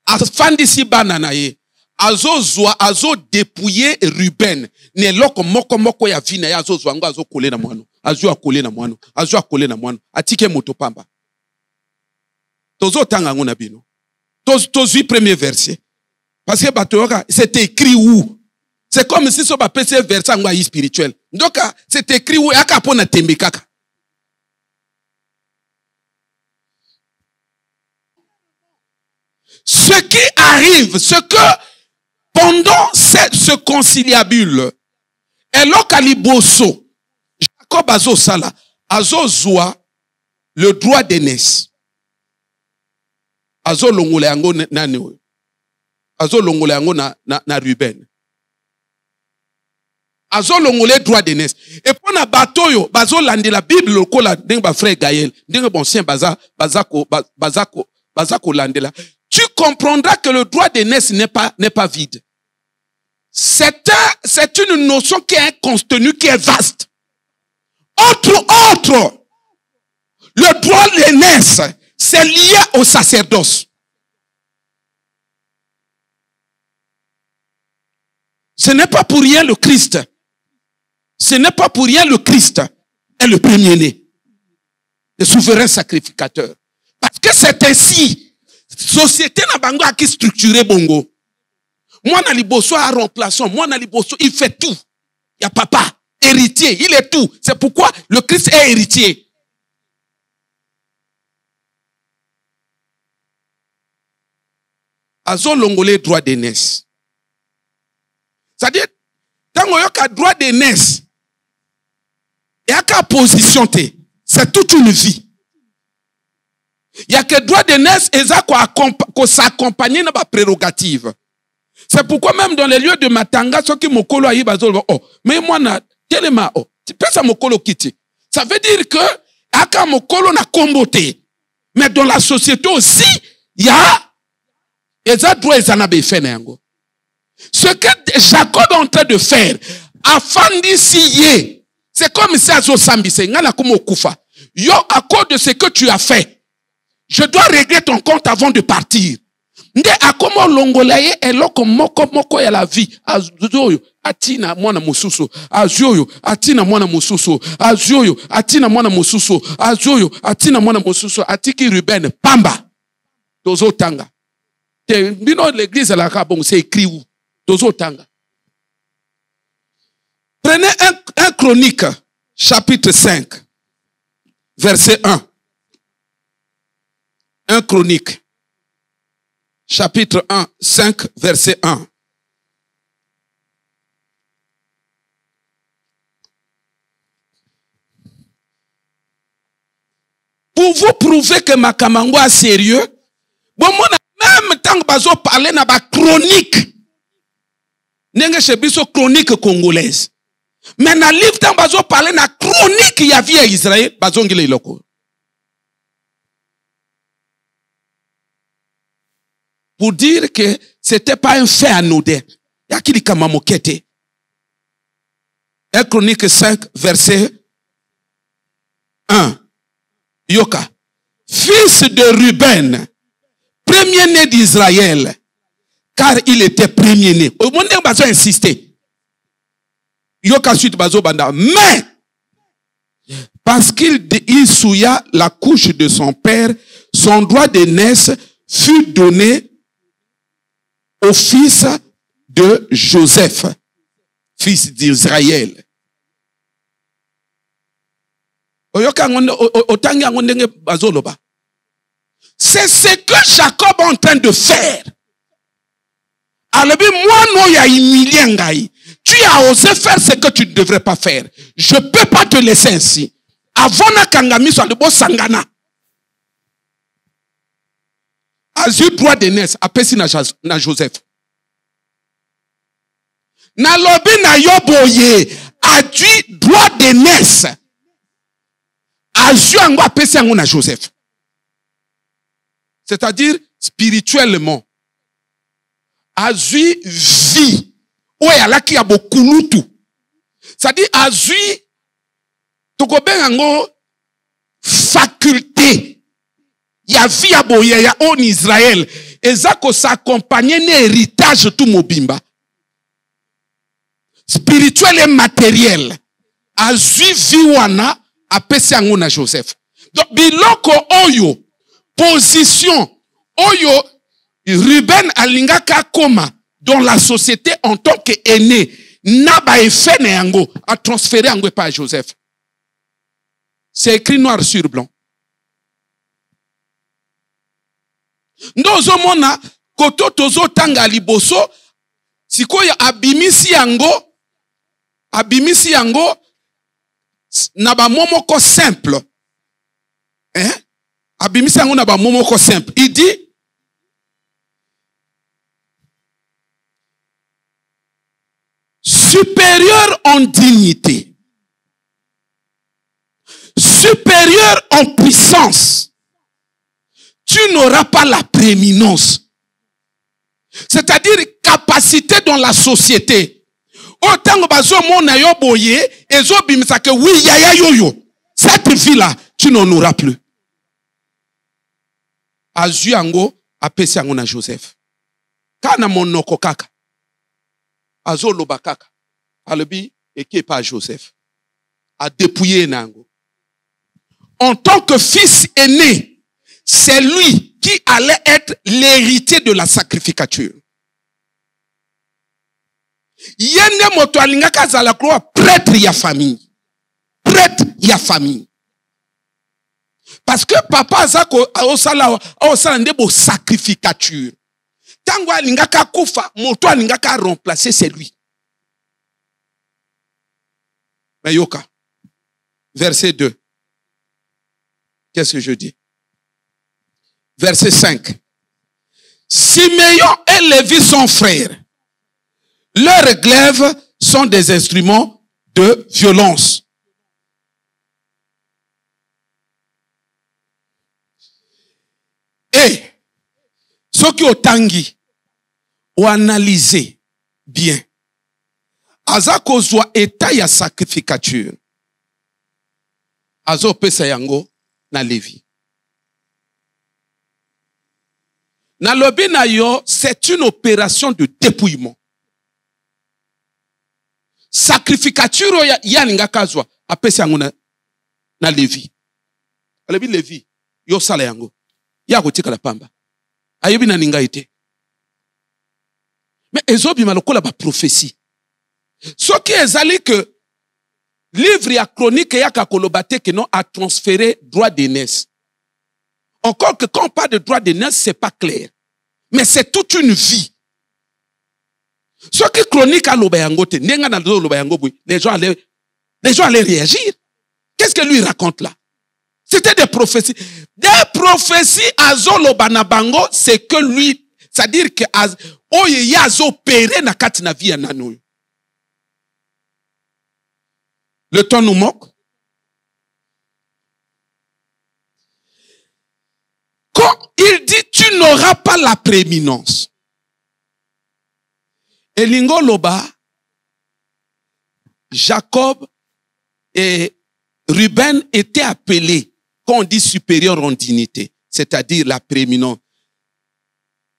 afandisi bananaye. Azo dépouiller Ruben. Ne loko moko ya vina ya azo zwango azo kole na mwano. Azo akole na mwano. Atike motopamba. Tozo tanga ngona bino. Tozo premier verset. Parce que c'est écrit où? C'est comme si ce verset verset ngwa spirituel. Donc c'est écrit où aka pona tembe kaka. Ce qui arrive, ce que pendant ce conciliabule, Elokaliboso, Jacob azo sala, azo zoa le droit d'aînesse. Azo longole yango nani oyo. Azo longole yango na Ruben. Azo longole droit d'aînesse. Et pour na bato yo, bazo lande la Bible lokola ndenge ba frère Gaël, ndenge bon sien bazako lande la. Tu comprendras que le droit d'aînesse n'est pas vide. C'est une notion qui a un contenu qui est vaste. Autre, le droit d'aînesse, c'est lié au sacerdoce. Ce n'est pas pour rien le Christ. Ce n'est pas pour rien le Christ est le premier-né, le souverain sacrificateur. Parce que c'est ainsi. Société na bango a qui structuré bongo. Moi na liboso a remplaçant, moi na liboso il fait tout. Il y a papa, héritier, il est tout. C'est pourquoi le Christ est héritier. Azo longolé droit d'aînesse. C'est-à-dire, tango yoka droit d'aînesse, yaka position te, c'est toute une vie. Il y a que droit d'aînesse et ça qu'on s'accompagne dans ma prérogative. C'est pourquoi même dans les lieux de matanga, ceux qui mokolo aïe bazol, oh, mais moi na telema oh, tu peux ça mokolo kiti. Ça veut dire que aka mokolo na komboté. Mais dans la société aussi, il y a eza droit ezanabe fenengo. Ce que Jacob est en train de faire, afin d'ici, c'est comme si azo sambise ngana komo kufa. Yo à cause de ce que tu as fait. Je dois régler ton compte avant de partir. Nde akomo longolaye eloko moko ya la vie. Azoyo atina mwana mususu. Azoyo atina mwana mususu. Azoyo atina mwana mususu. Azoyo atina mwana mususu. Atiki Ruben pamba. Tozo tanga. Bino l'église la kabong c'est écrit où? Tozo tanga. Prenez un Chronique chapitre 5 verset 1. Un Chronique, chapitre 1, 5, verset 1. Pour vous prouver que Makamango est sérieux, bon, même temps que bazo parler na ba chronique, nenge chebiso chronique congolaise. Mais na livre temps bazo parler na chronique ya vie à Israël, bazo ngile iloko. Pour dire que c'était pas un fait anodin. Yakili kama mokete. Chronique 5, verset 1. Yoka, fils de Ruben, premier-né d'Israël, car il était premier-né. Au monde où bazo insister. Yoka suite bazo banda. Mais, parce qu'il souilla la couche de son père, son droit d'aînesse fut donné au fils de Joseph, fils d'Israël. C'est ce que Jacob est en train de faire. Alors, moi, non, ya humilié ngai. Tu as osé faire ce que tu ne devrais pas faire. Je ne peux pas te laisser ainsi. Avant na kangami soit le beau sangana. Azu droit d'aînesse, apesi na Joseph. Na lobi na yoboye, adu droit d'aînesse. Azu ango apesi ango na Joseph. C'est-à-dire spirituellement. Azu vie. Oye alaki ya bokulutu. C'est-à-dire azu tokobe ango faculté. Ya vie ya boye ya en Israël. Ezako s'accompagner n'héritage tout mobimba. Spirituel et matériel. Azu vie wana apesi ango na Joseph. Donc biloko oyo position oyo Ruben alingaka koma dans la société en tant qu'aîné n'a ba effet na yango a transféré yango par Joseph. C'est écrit noir sur blanc. Ndozo mona koto tozo tanga liboso sikoya abimisi yango na ba momoko simple. Hein? Abimisi yango na ba momoko simple. Il dit supérieur en dignité, supérieur en puissance, tu n'auras pas la prééminence. C'est-à-dire capacité dans la société. Autant que bazo mona yo boye, ezo bimisa que oui yaya yoyo. Cette vie-là, tu n'en auras plus. Azu yango apesi yango na Joseph. Kana monoko kaka. Azo loba kaka. Alobi eke pa Joseph. A dépouillé nango. En tant que fils aîné, c'est lui qui allait être l'héritier de la sacrificature. Yende moto alingaka zala kroa prêtre ya famille. Prêtre ya famille. Parce que papa azako osala ndebo sacrificature. Tango alingaka kufa, moto alingaka remplacer c'est lui. Mais yoka. Verset 2. Qu'est-ce que je dis? Verset 5. Siméon et Lévi sont frères. Leurs glaives sont des instruments de violence. Et ceux qui ont tangi ou analysé bien, azako zwa état ya sacrificature. Azo pesa yango na Lévi. Na lobi na yo, c'est une opération de dépouillement. Sacrificature ya lingaka zwa apesa yango na Lévi. Alebi Lévi yo sala yango. Ya kotika la pamba. Ayebi na ninga ite. Mais ezobi malokola ba prophétie. Ce qui est allé que livre ya chronique ya kakolobate que non a transféré droit d'aînesse. Encore que quand on parle de droit d'aînesse, c'est pas clair. Mais c'est toute une vie. Ce qui chronique à l'Obayangote, les gens allaient réagir. Qu'est-ce que lui raconte là? C'était des prophéties. Des prophéties à Zolobanabango, c'est que lui, c'est-à-dire que Oye Azo Péré na katina vie nanoyo. Le temps nous moque. Quand il dit tu n'auras pas la prééminence. Elingo Loba, Jacob et Ruben étaient appelés, quand on dit supérieur en dignité, c'est-à-dire la prééminence.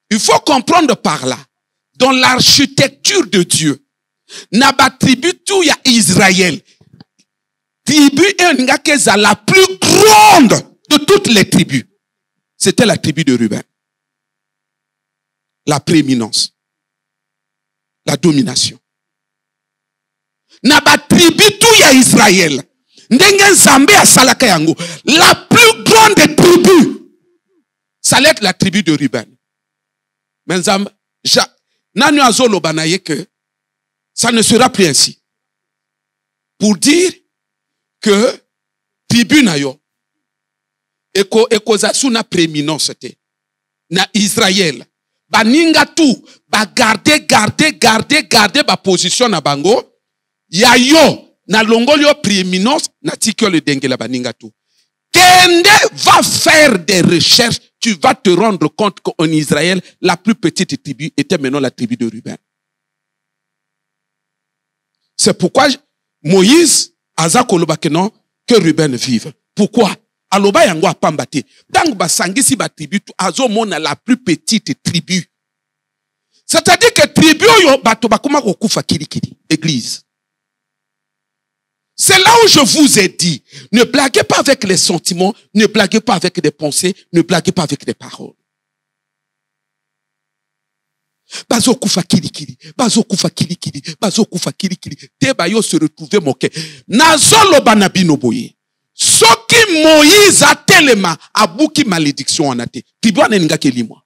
Il faut comprendre par là, dans l'architecture de Dieu, Naba tribu tout y a Israël. Tribu est la plus grande de toutes les tribus. C'était la tribu de Ruben. La prééminence. La domination. Naba tribu tout y a Israël. Ndengen Zambé a Salaka yango. La plus grande des tribus. Ça allait être la tribu de Ruben. Mais Nanu Azolo Banaye que ça ne sera plus ainsi. Pour dire que tribu na yo eko zasuna prééminence na Israël. Baninga tout, ba garder ba position na bango. Ya yo na longolio prééminence na tikyo le dengue la baninga tout. Kende va faire des recherches, tu vas te rendre compte qu'en Israël, la plus petite tribu était maintenant la tribu de Ruben. C'est pourquoi Moïse aza koloba kenon que Ruben vive. Pourquoi? Aloba yango apambate. Tango ba sangisi ba tribu azo mona la plus petite tribu. C'est-à-dire que tribu yo bato bakoma kokufa kilikili. Église. C'est là où je vous ai dit, ne blaguez pas avec les sentiments, ne blaguez pas avec des pensées, ne blaguez pas avec des paroles. Bazo kufa kilikili, bazo kufa kilikili, bazo kufa kilikili. Teba yo se retrouver moqué. Nazolo banabino boye. Soki Moïse a telema abuki malédiction en ate. Tribu aneninga kelimwa.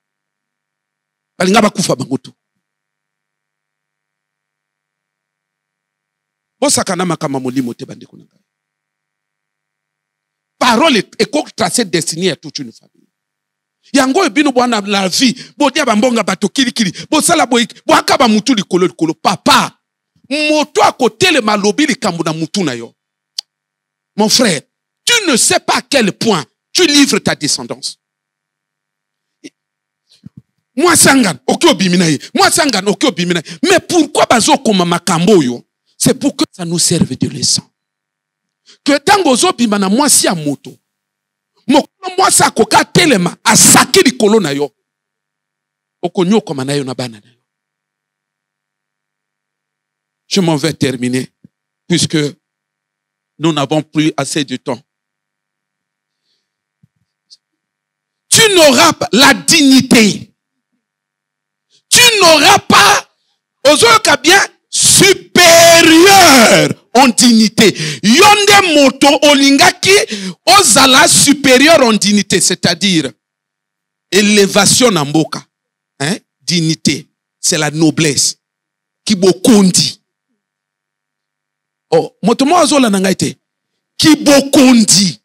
Balinga bakufa bangoto. Parole est tracée destinée à toute une famille. Yango ebino bwana la vie, bodia bambonga bato kilikili, bo sala boy, bo akaba mutu likolo likolo. Papa, moto à côté le malobi likambo na mutu na yo. Mon frère, tu ne sais pas à quel point tu livres ta descendance. Moi sangan, okyo biminaye. Moi sangan, okyo biminaye. Mais pourquoi bazo koma makambo yo? C'est pour que ça nous serve de leçon. Que tango zo bimana moi si a moto. Mokolo moi sa koka telema asaki likolo na yo. Okonyo koma na yo na bana na yo. Je m'en vais terminer puisque nous n'avons plus assez de temps. Tu n'auras pas la dignité. Tu n'auras pas ozoka bien supérieur en dignité. Yonde moto olingaki ozala supérieur en dignité, c'est-à-dire élévation na mboka. Hein? Dignité, c'est la noblesse. Kibokondi. Oh, moto mo azola nangaite. Kibokondi.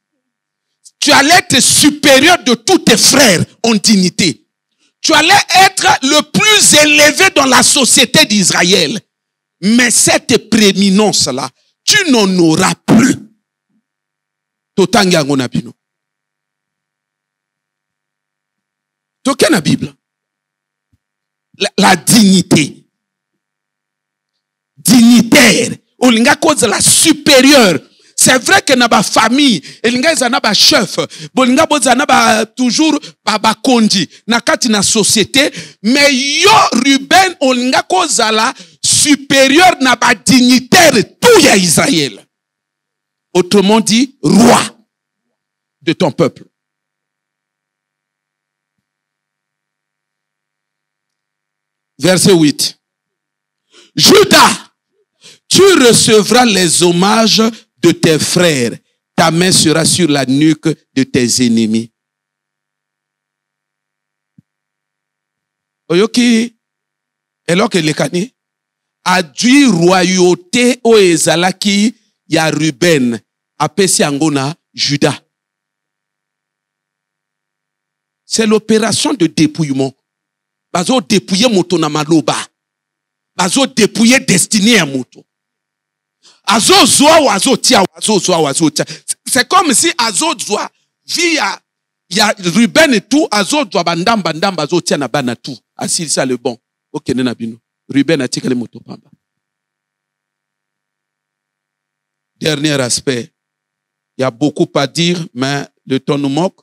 Tu allais être supérieur de tous tes frères en dignité. Tu allais être le plus élevé dans la société d'Israël. Mais cette prééminence-là, tu n'en auras plus. Totangi angona bino. Toke na Bible. La dignité. Dignitaire. Olinga cause la supérieure. C'est vrai que na ba famille, elinga za na ba chef, bolinga boza na ba toujours ba kondi na kati na société, mais yo Ruben olinga cause la supérieur na ba dignitaire tout ya Israël. Autrement dit, roi de ton peuple. Verset 8. Judas, tu recevras les hommages de tes frères. Ta main sera sur la nuque de tes ennemis. Oyoki, elok elekani, adui royauté o ezalaki ya Ruben, apesi angona Judas. C'est l'opération de dépouillement. Bazo dépouiller moto na maloba. Bazo dépouiller destiné à moto. Azo zoa ou azo tia, azo zoa ou azo tia. C'est comme si azo zoa via ya Ruben et tout, azo doit bandam azo tia na bana tout. Assis ça le bon. Ok, nena bino. Ruben a tika le moto pamba. Dernier aspect. Il y a beaucoup à dire, mais le temps nous manque.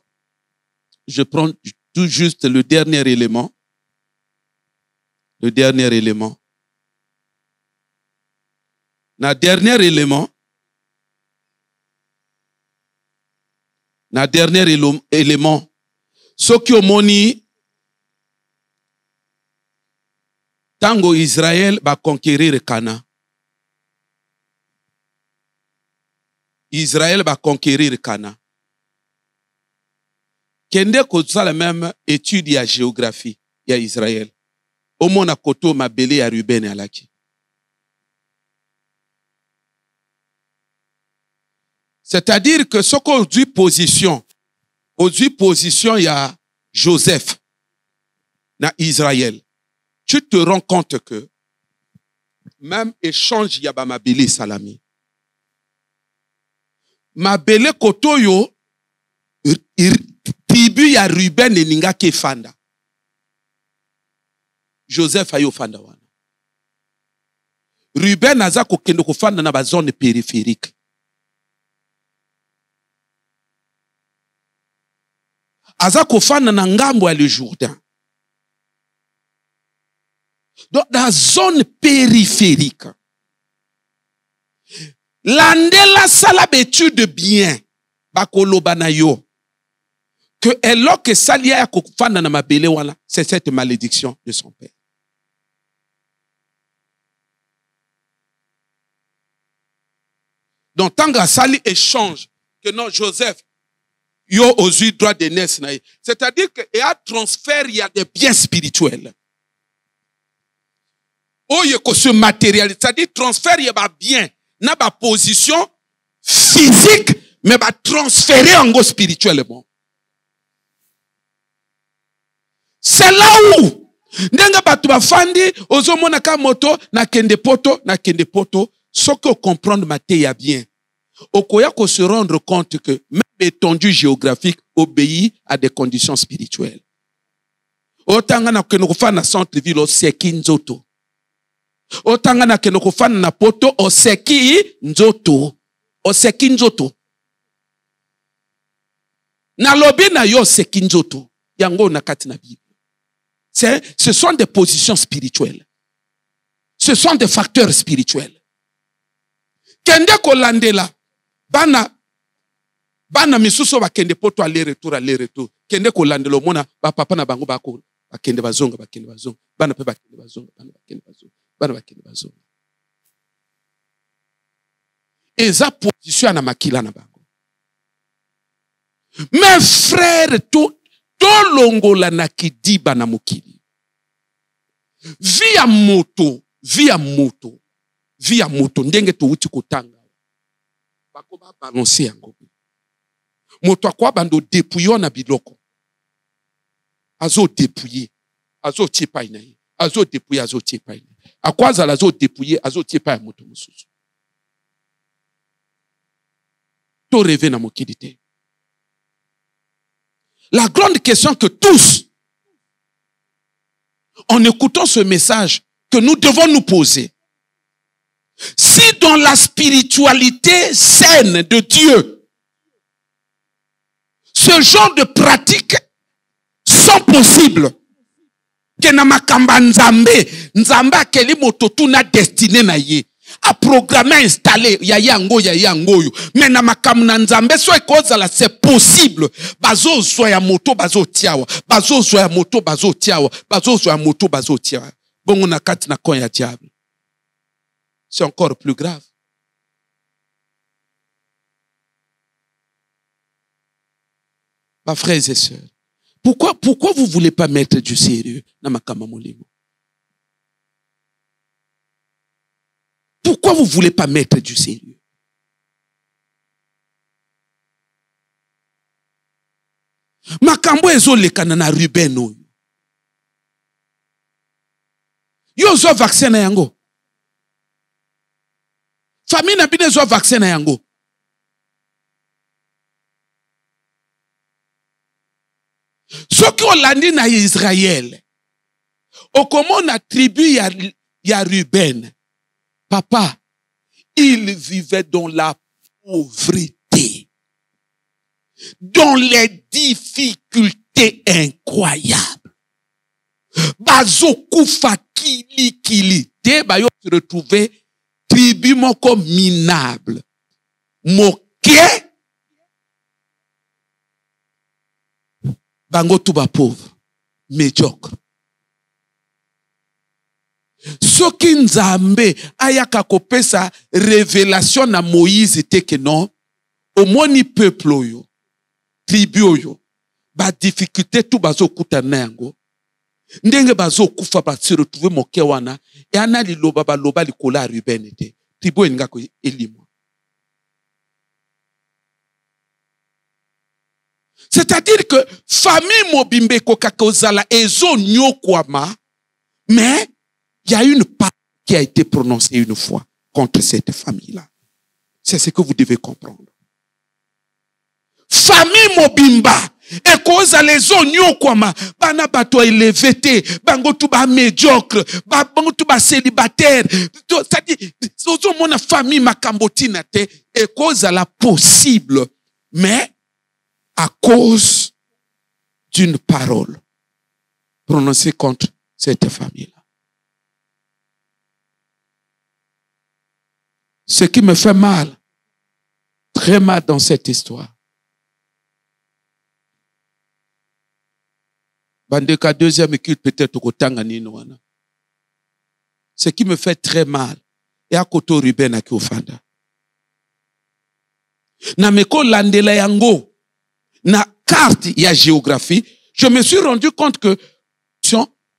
Je prends tout juste le dernier élément. Le dernier élément. Le dernier élément. Ce qui au moni, tango Israël va conquérir Cana. Israël va conquérir Cana. Kende koza la même étude ya géographie ya Israël. Au mona koto mabele ya Ruben alaki. C'est-à-dire que ce qu'on dit position, il y a Joseph, na Israël. Tu te rends compte que même échange yaba mabele salami. Mabele kotoyo, tribu ya Ruben et ninga ke fanda. Joseph ayo fanda wana. Ruben aza kokendo ko fanda na ba zone périphérique. Aza kofana na ngambo ya le Jourdain. Donc, dans la zone périphérique, l'andela salabétude bien, bakolo banayo, que elok salia kofana na mabele wala, c'est cette malédiction de son père. Donc, tant que sali échange, que non, Joseph, yo aux yeux droit de naissance. C'est-à-dire qu'il y a transfert, il y a des biens spirituels. Oh, il y a ce matériel. C'est-à-dire transfert, il y a bien. N'a pas position physique, mais va transférer en go spirituellement. C'est là où, n'enga batu bafandi, ozo monaka moto, na kende poto, ce que comprendre maté ya bien. Okoya ko se rendre compte que même l'étendue géographique obéit à des conditions spirituelles. Otanga na kenoko na centre-ville oseki nzoto. Otanga na kenoko na poto oseki nzoto. Oseki nzoto. Na lobi na yo oseki nzoto. Yango na kati na Bible. Ce sont des positions spirituelles. Ce sont des facteurs spirituels. Kende kolandela. Bana misuso ba kende poto aller-retour. Kende ko landelo mona ba papa na bango ba ko ba kende bazonga. Bana pe ba kende bazonga. Eza position na makila na bango. Mes frères to longola na kidiba na mokili. Via moto ndenge to uti kotanga. Bakoba balancer yango. Moto akwa bando dépouiller na biloko. Azo dépouiller, azo tiepa ina. Azo dépouiller, azo tiepa ina. Akwa zala azo dépouiller, azo tiepa ya moto mususu. To rêver na mokili te. La grande question que tous, en écoutant ce message, que nous devons nous poser, si dans la spiritualité saine de Dieu, ce genre de pratiques sont possibles, que na makamba nzambe akeli mototu na destiné na ye, a programme installé ya yango yo, mais na makamba na nzambe so ekozala c'est possible, bazo soya moto bazo tiawa, bazo soya moto bazo tiawa, bazo soya moto bazo tiawa, bongo na kati na kon ya diable. C'est encore plus grave. Mes frères et sœurs, Pourquoi vous ne voulez pas mettre du sérieux dans Makama Molimo? Pourquoi vous ne voulez pas mettre du sérieux? Makambo ezo lekana na Ruben oyo. Yo zo vaccin na yango. Famille na bine zo vaccin na yango. Soki olandi na Israël, okomona tribu ya Ruben. Papa, il vivait dans la pauvreté, dans les difficultés incroyables. Bazoku fakili te bayo se retrouver tribu moko minable. Moke bango tuba pauvre, médiocre. Soki Nzambe ayaka kopesa révélation na Moïse te que non, omoni peuple oyo, tribu oyo, ba difficulté tout bazo kutana yango. Ndenge bazo kufa ba se retrouver moke wana, e ana liloba ba loba likola Ruben te. Tribu enga ko elimo. C'est-à-dire que famille mobimbe kokakozala ezo nyokwama, mais il y a une parole qui a été prononcée une fois contre cette famille-là. C'est ce que vous devez comprendre. Famille mobimba, et cause les oignons kwama, bana bato élevé te, bango tu ba médiocre, bango tu ba célibataire, c'est-à-dire, sozo mona famille makambotina te, et cause la possible, mais à cause d'une parole prononcée contre cette famille-là. Ce qui me fait mal, très mal dans cette histoire. Bandeka deuxième culte peut-être au Kotanga Ninoana. Ce qui me fait très mal, et à Koto Ruben à Kiofanda. Na meko landela yango, na carte ya géographie, je me suis rendu compte que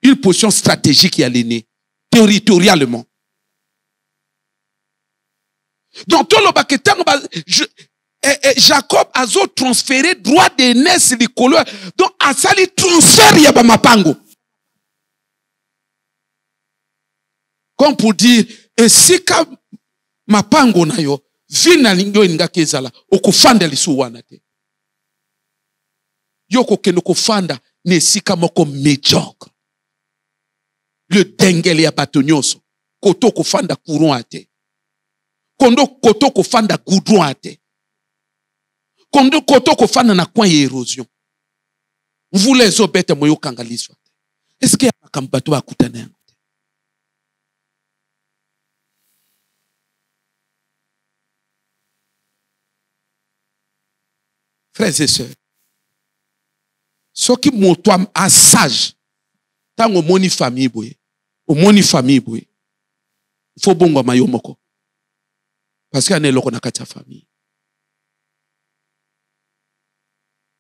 une position stratégique y a l'aîné, territorialement. Donc, tout le baketan, Jacob a transféré droit d'aînesse likolo. Donc, a sali transfert yaba mapango. Comme pour dire, et si ka mapango na yo, vina lingo inga kezala, okufanda lisu wana te. Yoko keno kufanda, ne sika moko médiocre. Le dengele ya batonyoso, koto kufanda couron ate. Kondo koto kofanda goudron ate. Kondo koto kofanda na coin érosion. Vous les obètes moyo kangaliswa. Est-ce qu'il y a makambato akutana yango? Frères et sœurs, ce qui montoam a sage, tant au moni famille boye, au moni famille boye, il faut bongo mayo moko. Parce qu'il y a un loko na kati famille.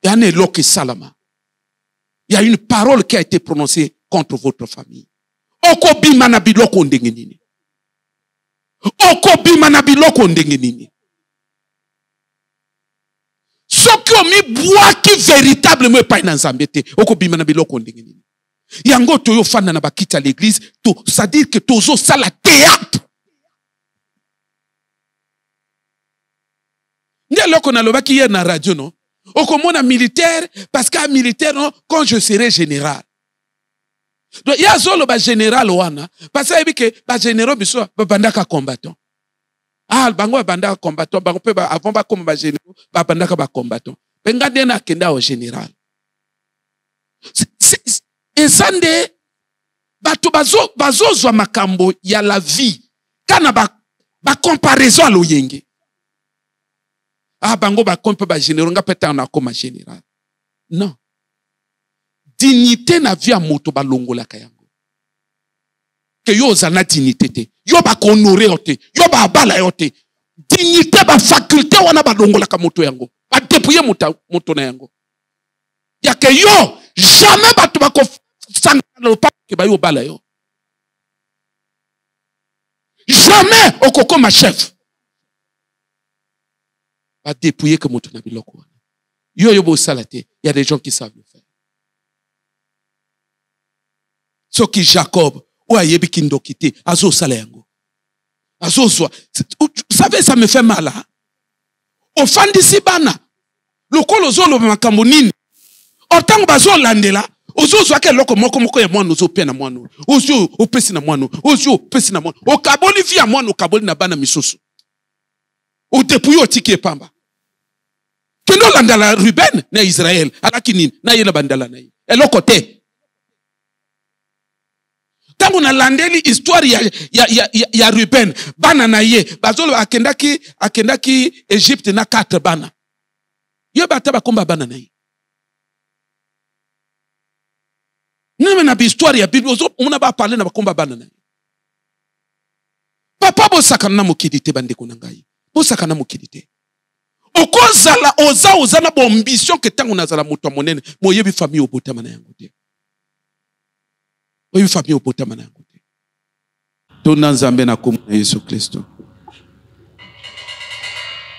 Il y a un loko salama. Il y a une parole qui a été prononcée contre votre famille. Oko bima na biloko ndenge nini. Oko bima na biloko ndenge nini. Soki omi bois qui véritablement pas na Nzambe te. Oko bima na biloko ndenge nini. Yango toyo fanda na bakita l'église, c'est-à-dire que tozo sala théâtre. Ndiye loko na loba ki hier na radio non. Okomona militaire parce qu'un militaire non quand je serai général. Donc il y a zolo ba général wana parce que ba général biso ba bandaka combattant. Ah bango bandaka combattant bango pe avant ba comme ba général ba bandaka ba combattant. Benga dena kenda au général. Esande bato bazo zwa makambo ya la vie kana ba comparaison à loyenge. Ah, bango ba kompe ba général, nga peta na koma général. Non. Dignité na vie a moto ba longola kayango. Que yo zana dignité te. Yo ba honoré ote. Yo ba bala yote. Dignité ba faculté wana ba longola ka moto yango. Ba dépouiller moto na yango. Ya que yo, jamais batu bako sanga le papa ke ba yo bala yo. Jamais okoko ma chef. Ba dépouiller que moto na biloko. Yo bo salate, il y a des gens qui savent le faire. Ce qui Jacob ou ayebi kindo kité, azo salayango. Azo soa. Vous savez ça me fait mal là. Ofandisi bana. Lokolo zo lo makambo nini. Otango bazo landela. Ozo zo ke loko moko ya mwana ozo pe na mwana. Ozo opesi na mwana. Ozo opesi na mwana. Okaboli via mwana okaboli na bana misusu. O depuis otiki pamba. Kendo landala Ruben na Israël. Alaki nini na yela bandala na yi. Eloko te. Tango na landeli histoire ya Ruben bana na ye bazolo akendaki Egypte na 4 bana. Yo bataba komba bana na ye. Nime na histoire ya Bible ozo muna ba parler na komba bana na ye. Papa bo sakana mokidite bandeko na ngai. Bo sakana mokidite. Okozala oza na bo ambition ke tango nazala moto monene moyebi famille obotama na yango te. Oyebi famille obotama na yango te. Tona nzambe na kombo na Yesu Kristo.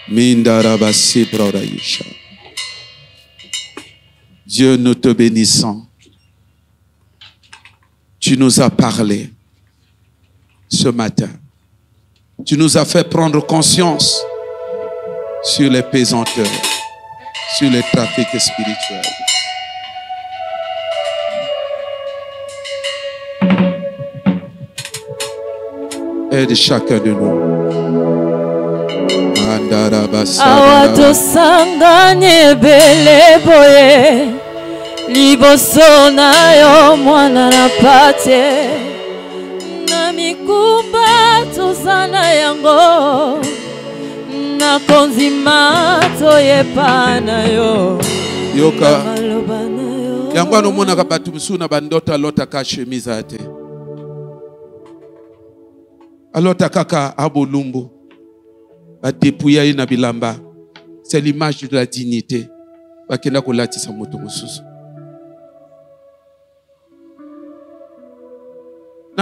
Mindara sibra raisha. Dieu, nous te bénissons. Tu nous as parlé ce matin. Tu nous as fait prendre conscience sur les pesanteurs, sur les trafics spirituels. Aide chacun de nous.
Awato sanganye bele boye liboso na yo mwana na pate na mikumba tozana yango na konzima toyepa na yo
yoka yango anomona ka batu musuna bandota lota ka chemise ate alota kaka abolumbu. C'est l'image de la dignité. Dans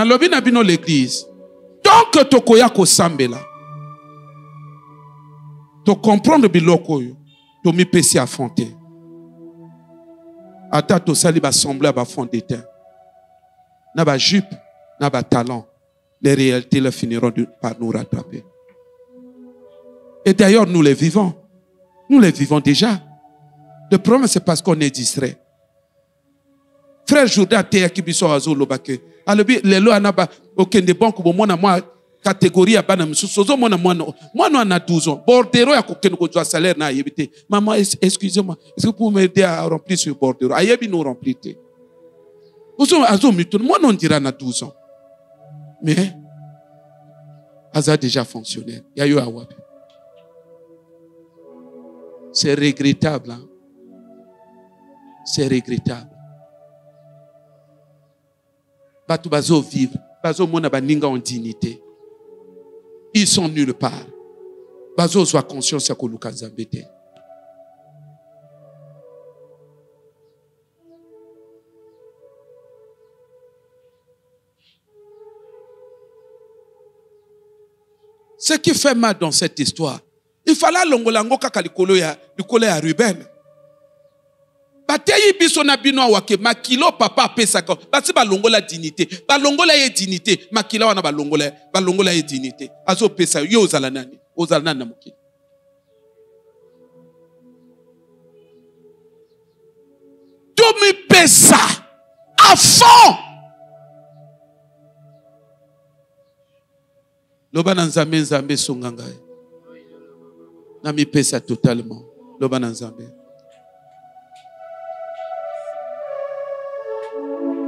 le lobby de l'église, tant que tu koya ko sambela, tu comprends biloko yo, tu mi pesi affronter. Ata to sali ba sembler ba fond d'étain. Na ba jupe, na ba talent, les réalités le finiront par nous rattraper. Et d'ailleurs, nous les vivons. Nous les vivons déjà. Le problème, c'est parce qu'on est distrait. Frère Jourdain, qui biso azo lobake. Alobi, les lois n'aba aucun des banques pour moi catégorie à banam sozo moi on a 12 ans. Bordero ya koken ko doit salaire na yebité. Maman, excusez-moi, est-ce que vous pouvez m'aider à remplir ce bordero? Ayebi nous remplir. Ozo azo miton, moi on dira na 12 ans. Mais ça a déjà fonctionné. Il y a eu un wab. C'est regrettable. Hein? C'est regrettable. Batu bazo vivre. Bazo mona baninga en dignité. Ils sont nulle part. Bazo soit conscience ya koluka nzambete. Ce qui fait mal dans cette histoire, il fallait longolango kaka likolo ya Ruben. Bateyi biso na bino wake makilo papa pesaka basi balongola dignité. Balongola ye dignité, makila wana balongola ye dignité. Azo pesa yo ozala nani? Ozala nani na mokili. Tomi pesa à fond. Loba na nzambe songanga. Na mi pesa totalement. Loba na nzambe.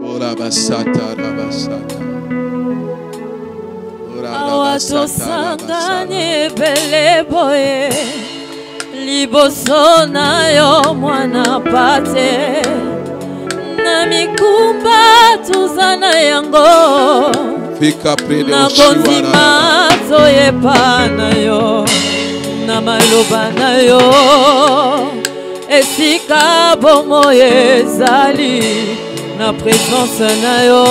Ora basata rabasata.
Awato sanganye bele boye liboso na yo mwana pate na mikumba tuzana yango
fika près de
na konzima toyepa na yo na maloba na yo esika bomoi ezali na présence na yo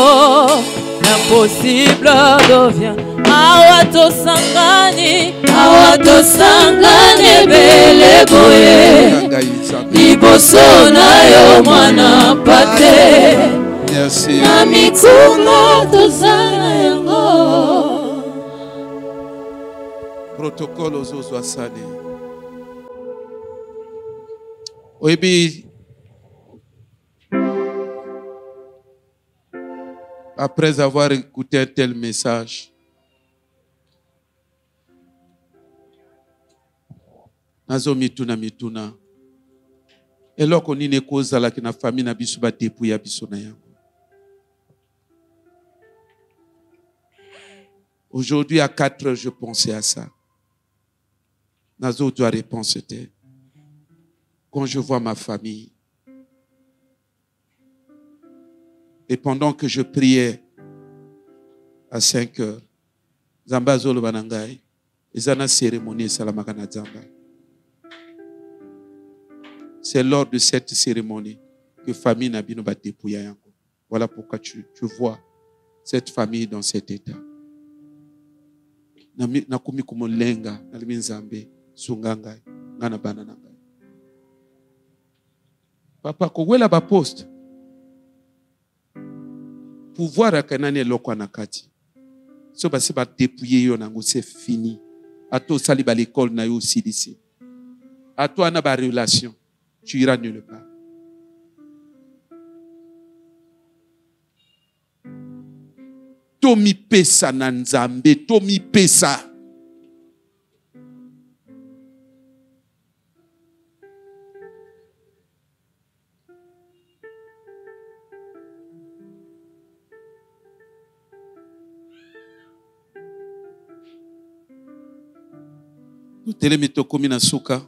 impossible devient awa tosangani ebele boye liboso na yo mwana pate na mikunga tozana yango
protocole ozozwa sali oyebi après avoir écouté un tel message, nazo mituna eloko nini kozalaki na famille na biso badepouya biso na yango. Aujourd'hui à 4 heures je pensais à ça. Nazo doit réponse était quand je vois ma famille. Et pendant que je priais à 5 heures, Zamba Zolo Banangai, Izana cérémonie Salamaka na Zamba. C'est lors de cette cérémonie que famille Nabino va dépouiller yango. Voilà pourquoi tu vois cette famille dans cet état. Nakumi kumo lenga, nalimi Nzambe, sungangai, ngana bananangai. Papa, kowela ba poste. Pouvoir à Kanane loko nakati. So basi ba dépouiller yo nango c'est fini. Ato sali ba l'école na yo aussi d'ici. Ato ana ba relation, tu iras nulle part. Tomi pesa na Nzambe, tomi pesa. Telemi tokomi na suka.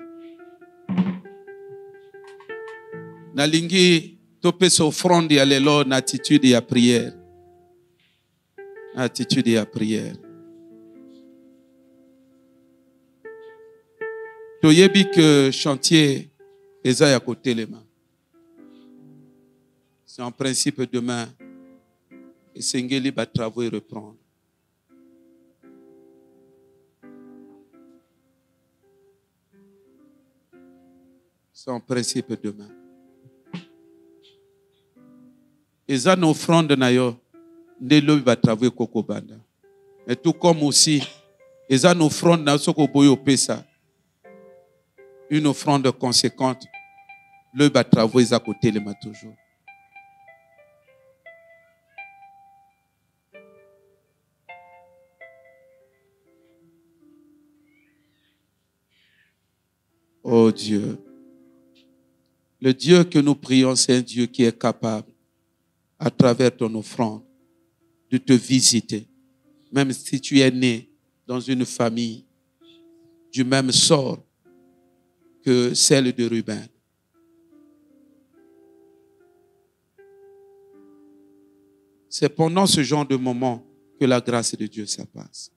Nalingi topesa offrande ya lelo na attitude ya prière. Attitude ya prière. Toyebi que chantier eza ya kotelema. C'est en principe demain. Et Sengeli va travailler et reprendre. C'est en principe demain. Et ça, nos offrandes, Ndelo va travailler Koko Banda. Mais tout comme aussi, et ça, nos offrandes, une offrande conséquente, le va travailler à côté les ma toujours. Oh Dieu. Le Dieu que nous prions, c'est un Dieu qui est capable, à travers ton offrande, de te visiter. Même si tu es né dans une famille du même sort que celle de Ruben. C'est pendant ce genre de moment que la grâce de Dieu se passe.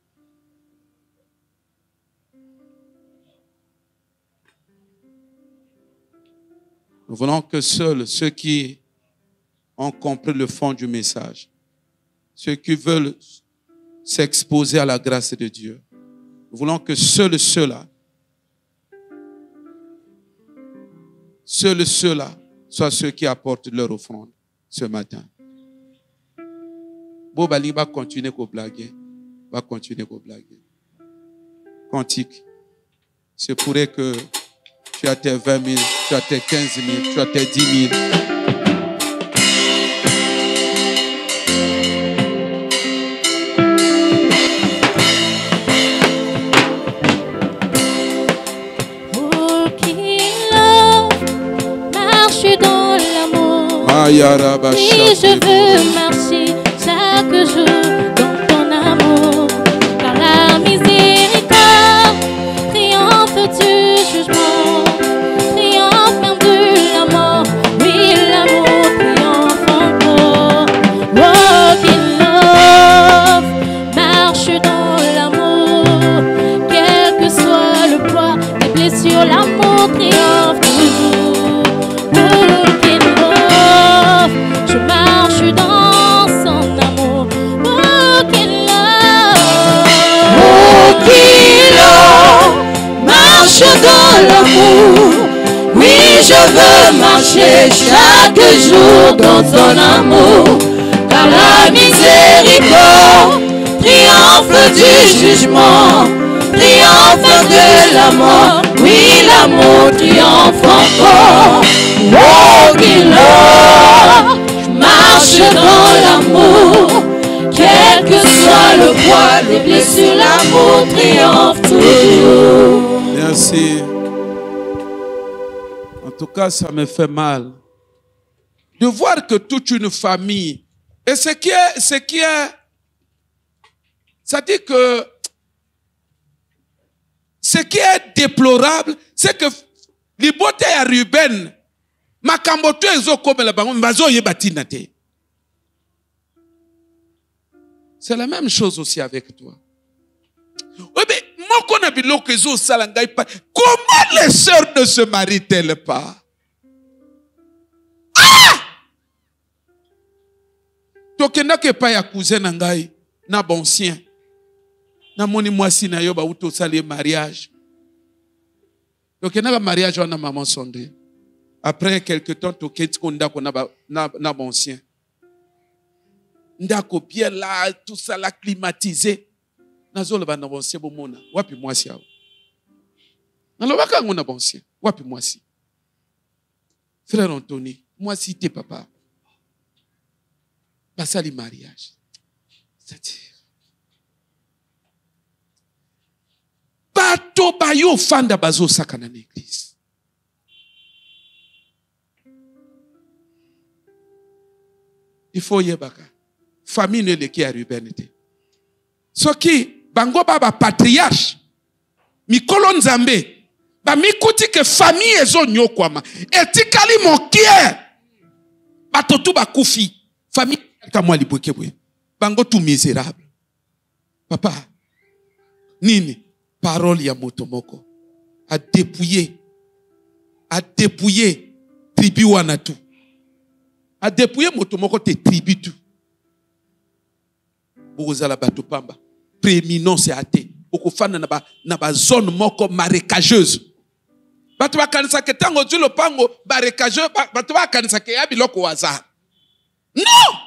Nous voulons que seuls ceux qui ont compris le fond du message, ceux qui veulent s'exposer à la grâce de Dieu, nous voulons que seuls ceux-là soient ceux qui apportent leur offrande ce matin. Bobali va continuer à blaguer. Va continuer à blaguer. Cantique. C'est pourrait que tu as tes 20 000, tu as tes 15 000, tu as tes 10 000.
Pour qu'il marche dans l'amour. Et je veux marcher chaque jour dans ton amour. Car la miséricorde triomphe du jugement. Triomphe même de la mort. Oui, l'amour triomphe encore. Walking love, marche dans l'amour. Quel que soit le poids des blessures, l'amour triomphe toujours. veux marcher chaque jour dans ton amour, car la miséricorde triomphe du jugement, triomphe de la mort. Oui, l'amour triomphe encore. Walking Lord, je marche dans l'amour, quel que soit le poids des blessures, l'amour triomphe toujours.
Merci. En tout cas, ça me fait mal de voir que toute une famille, et ce qui est, ça dit que ce qui est déplorable, c'est que libote ya Ruben, makamboto ezo komela bango mbazo yebatina te. C'est la même chose aussi avec toi. Oui, mais comment les sœurs ne se marient-elles pas? Ah! Tokenda ke pa ya cousin nangai na bonsien. Na moni mwasi na yo ba uto sali mariage. Tokenda ka mariage wana maman Sondé. Après quelque temps toketi konda ko na bonsien. Ndako bien là, tout ça là climatisé. Nazolo ba na bonsien bomona. Wapi mwasi awo? Nalobaka ngona bonsien. Wapi mwasi? Frère Anthony, mwasi te papa. Basali mariage. C'est-à-dire bato bayo fanda bazo sakana na église. Il faut yebaka. Famille ne leki ya Ruben te. Soki bango baba patriarche mikolo nzambe ba mikuti ke famille ezo nyokwama etikali mokie bato tu bakufi famille kamwa libwekebwe bango tout misérable. Papa nini parole ya moto moko a dépouiller tribu wana tu a dépouiller moto moko te tribu tu bozala bato pamba prééminence ya te okofana na ba zone moko marécageuse bato bakanisa ke tango dilo pango marécageux bato bakanisa ke ya biloko waza non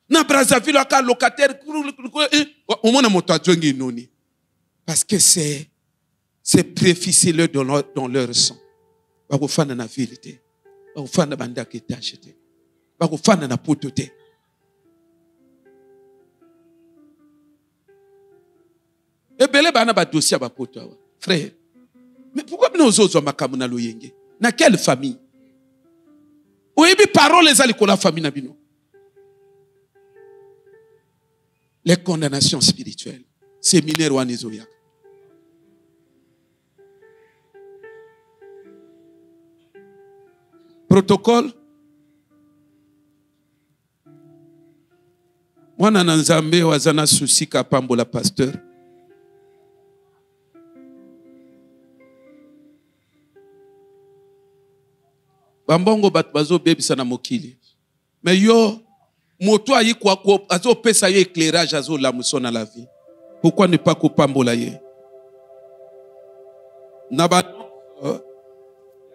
na Brazzaville aka locataire au moins moto adjongi noni parce que c'est préfissé dans leur sang bakofana na vérité bakofana banda ketage te bakofana na poto te. Ebele bana ba dossier ba poto awa frère, mais pourquoi nous osons makamu na loyenge na quelle famille oyebi parole ezali ko la famille na bino. Les condamnations spirituelles séminaire wa nizoya protocole mwana na nzambe wazana susi ka pambola pasteur bambongo bat bazo bebisa na mokili mais yo moto ayi kwa azo pesa yo éclairage azo la muso na la vie. Pourquoi ne pas kopambola ye na ba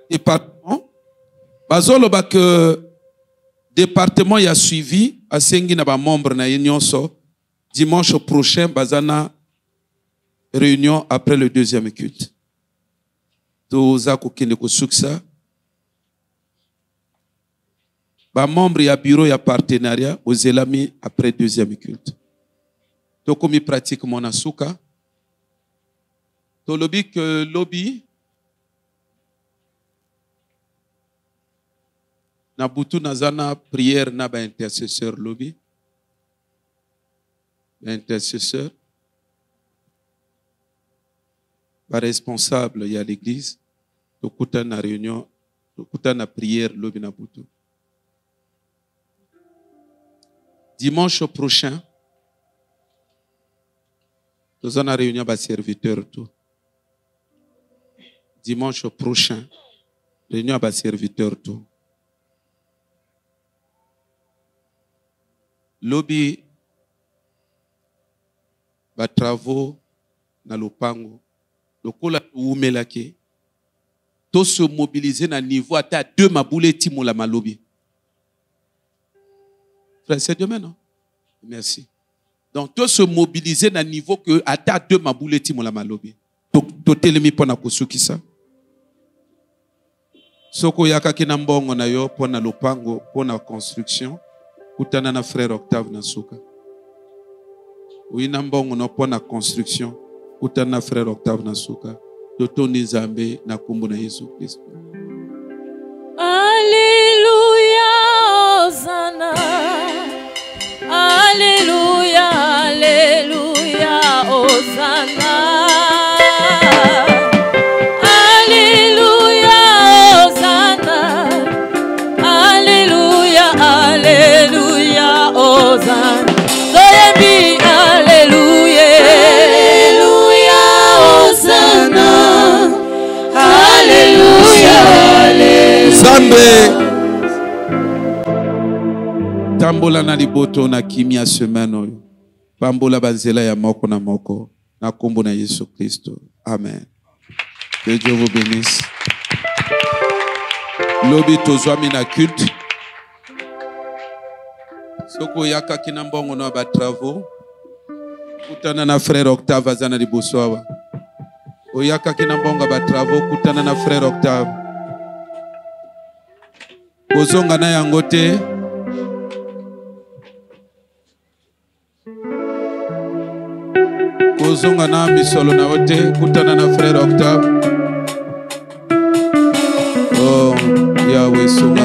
département bazolo ba que département y a suivi a sengi na ba membre na nyonso dimanche prochain bazana réunion après le deuxième culte toza ko kende ko suksa. Ba membre ya bureau ya partenariat aux élami après deuxième culte. To komi pratique mon asuka. To lobby que lobby na butu nazana prière na ba intercesseur lobby. Intercesseur. Ba responsable ya l'église. To kuta na réunion, to kuta na prière lobby na butu. Dimanche prochain, nous allons réunir les serviteurs tout. Dimanche prochain, réunion les serviteurs tout. Lobby, les travaux, na lopango, lokola umelake, to se mobiliser na niveau ata 2 mabule timola malobi. Frère, c'est demain, non? Merci. Donc, to se mobiliser na niveau que ata 2 mabule timola malobi. To telemi pona kosuki ça. Soko yaka kina mbongo na yo pona lopango pona construction kutana na frère Octave na suka. Uina mbongo no pona construction kutana na frère Octave na suka. Totoni nzambe na kumbu na Yesu Kristo.
Alléluia, Hosanna. Alléluia, alléluia, Hosanna. Alléluia, Hosanna. Alléluia, alléluia, Hosanna. Alléluia, alléluia, Hosanna. Alléluia, alléluia.
Zambe tambola na liboto na kimia semaine oyo. Pambola banzela ya moko na moko na kombo na Yesu Kristo. Amen. Que Dieu vous bénisse. Lobi tozwami na culte. Soko yaka kina mbongo na ba travaux. Kutana na frère Octave azana liboso awa. Oyaka kina mbongo ba travaux kutana na frère Octave. Kozonga na yango te. Kozonga na misolo na ote kutana na frère Octave. Oh, Yahweh songa.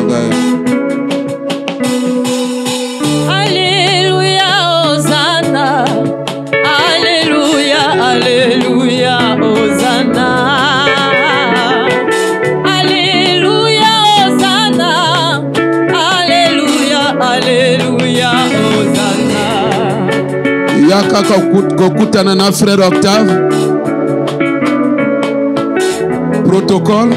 Alléluia, Hosanna. Alléluia, alléluia, Hosanna. Alléluia, Hosanna. Alléluia, alléluia, Hosanna.
Yaka kokutana na frère Octave. Protocole.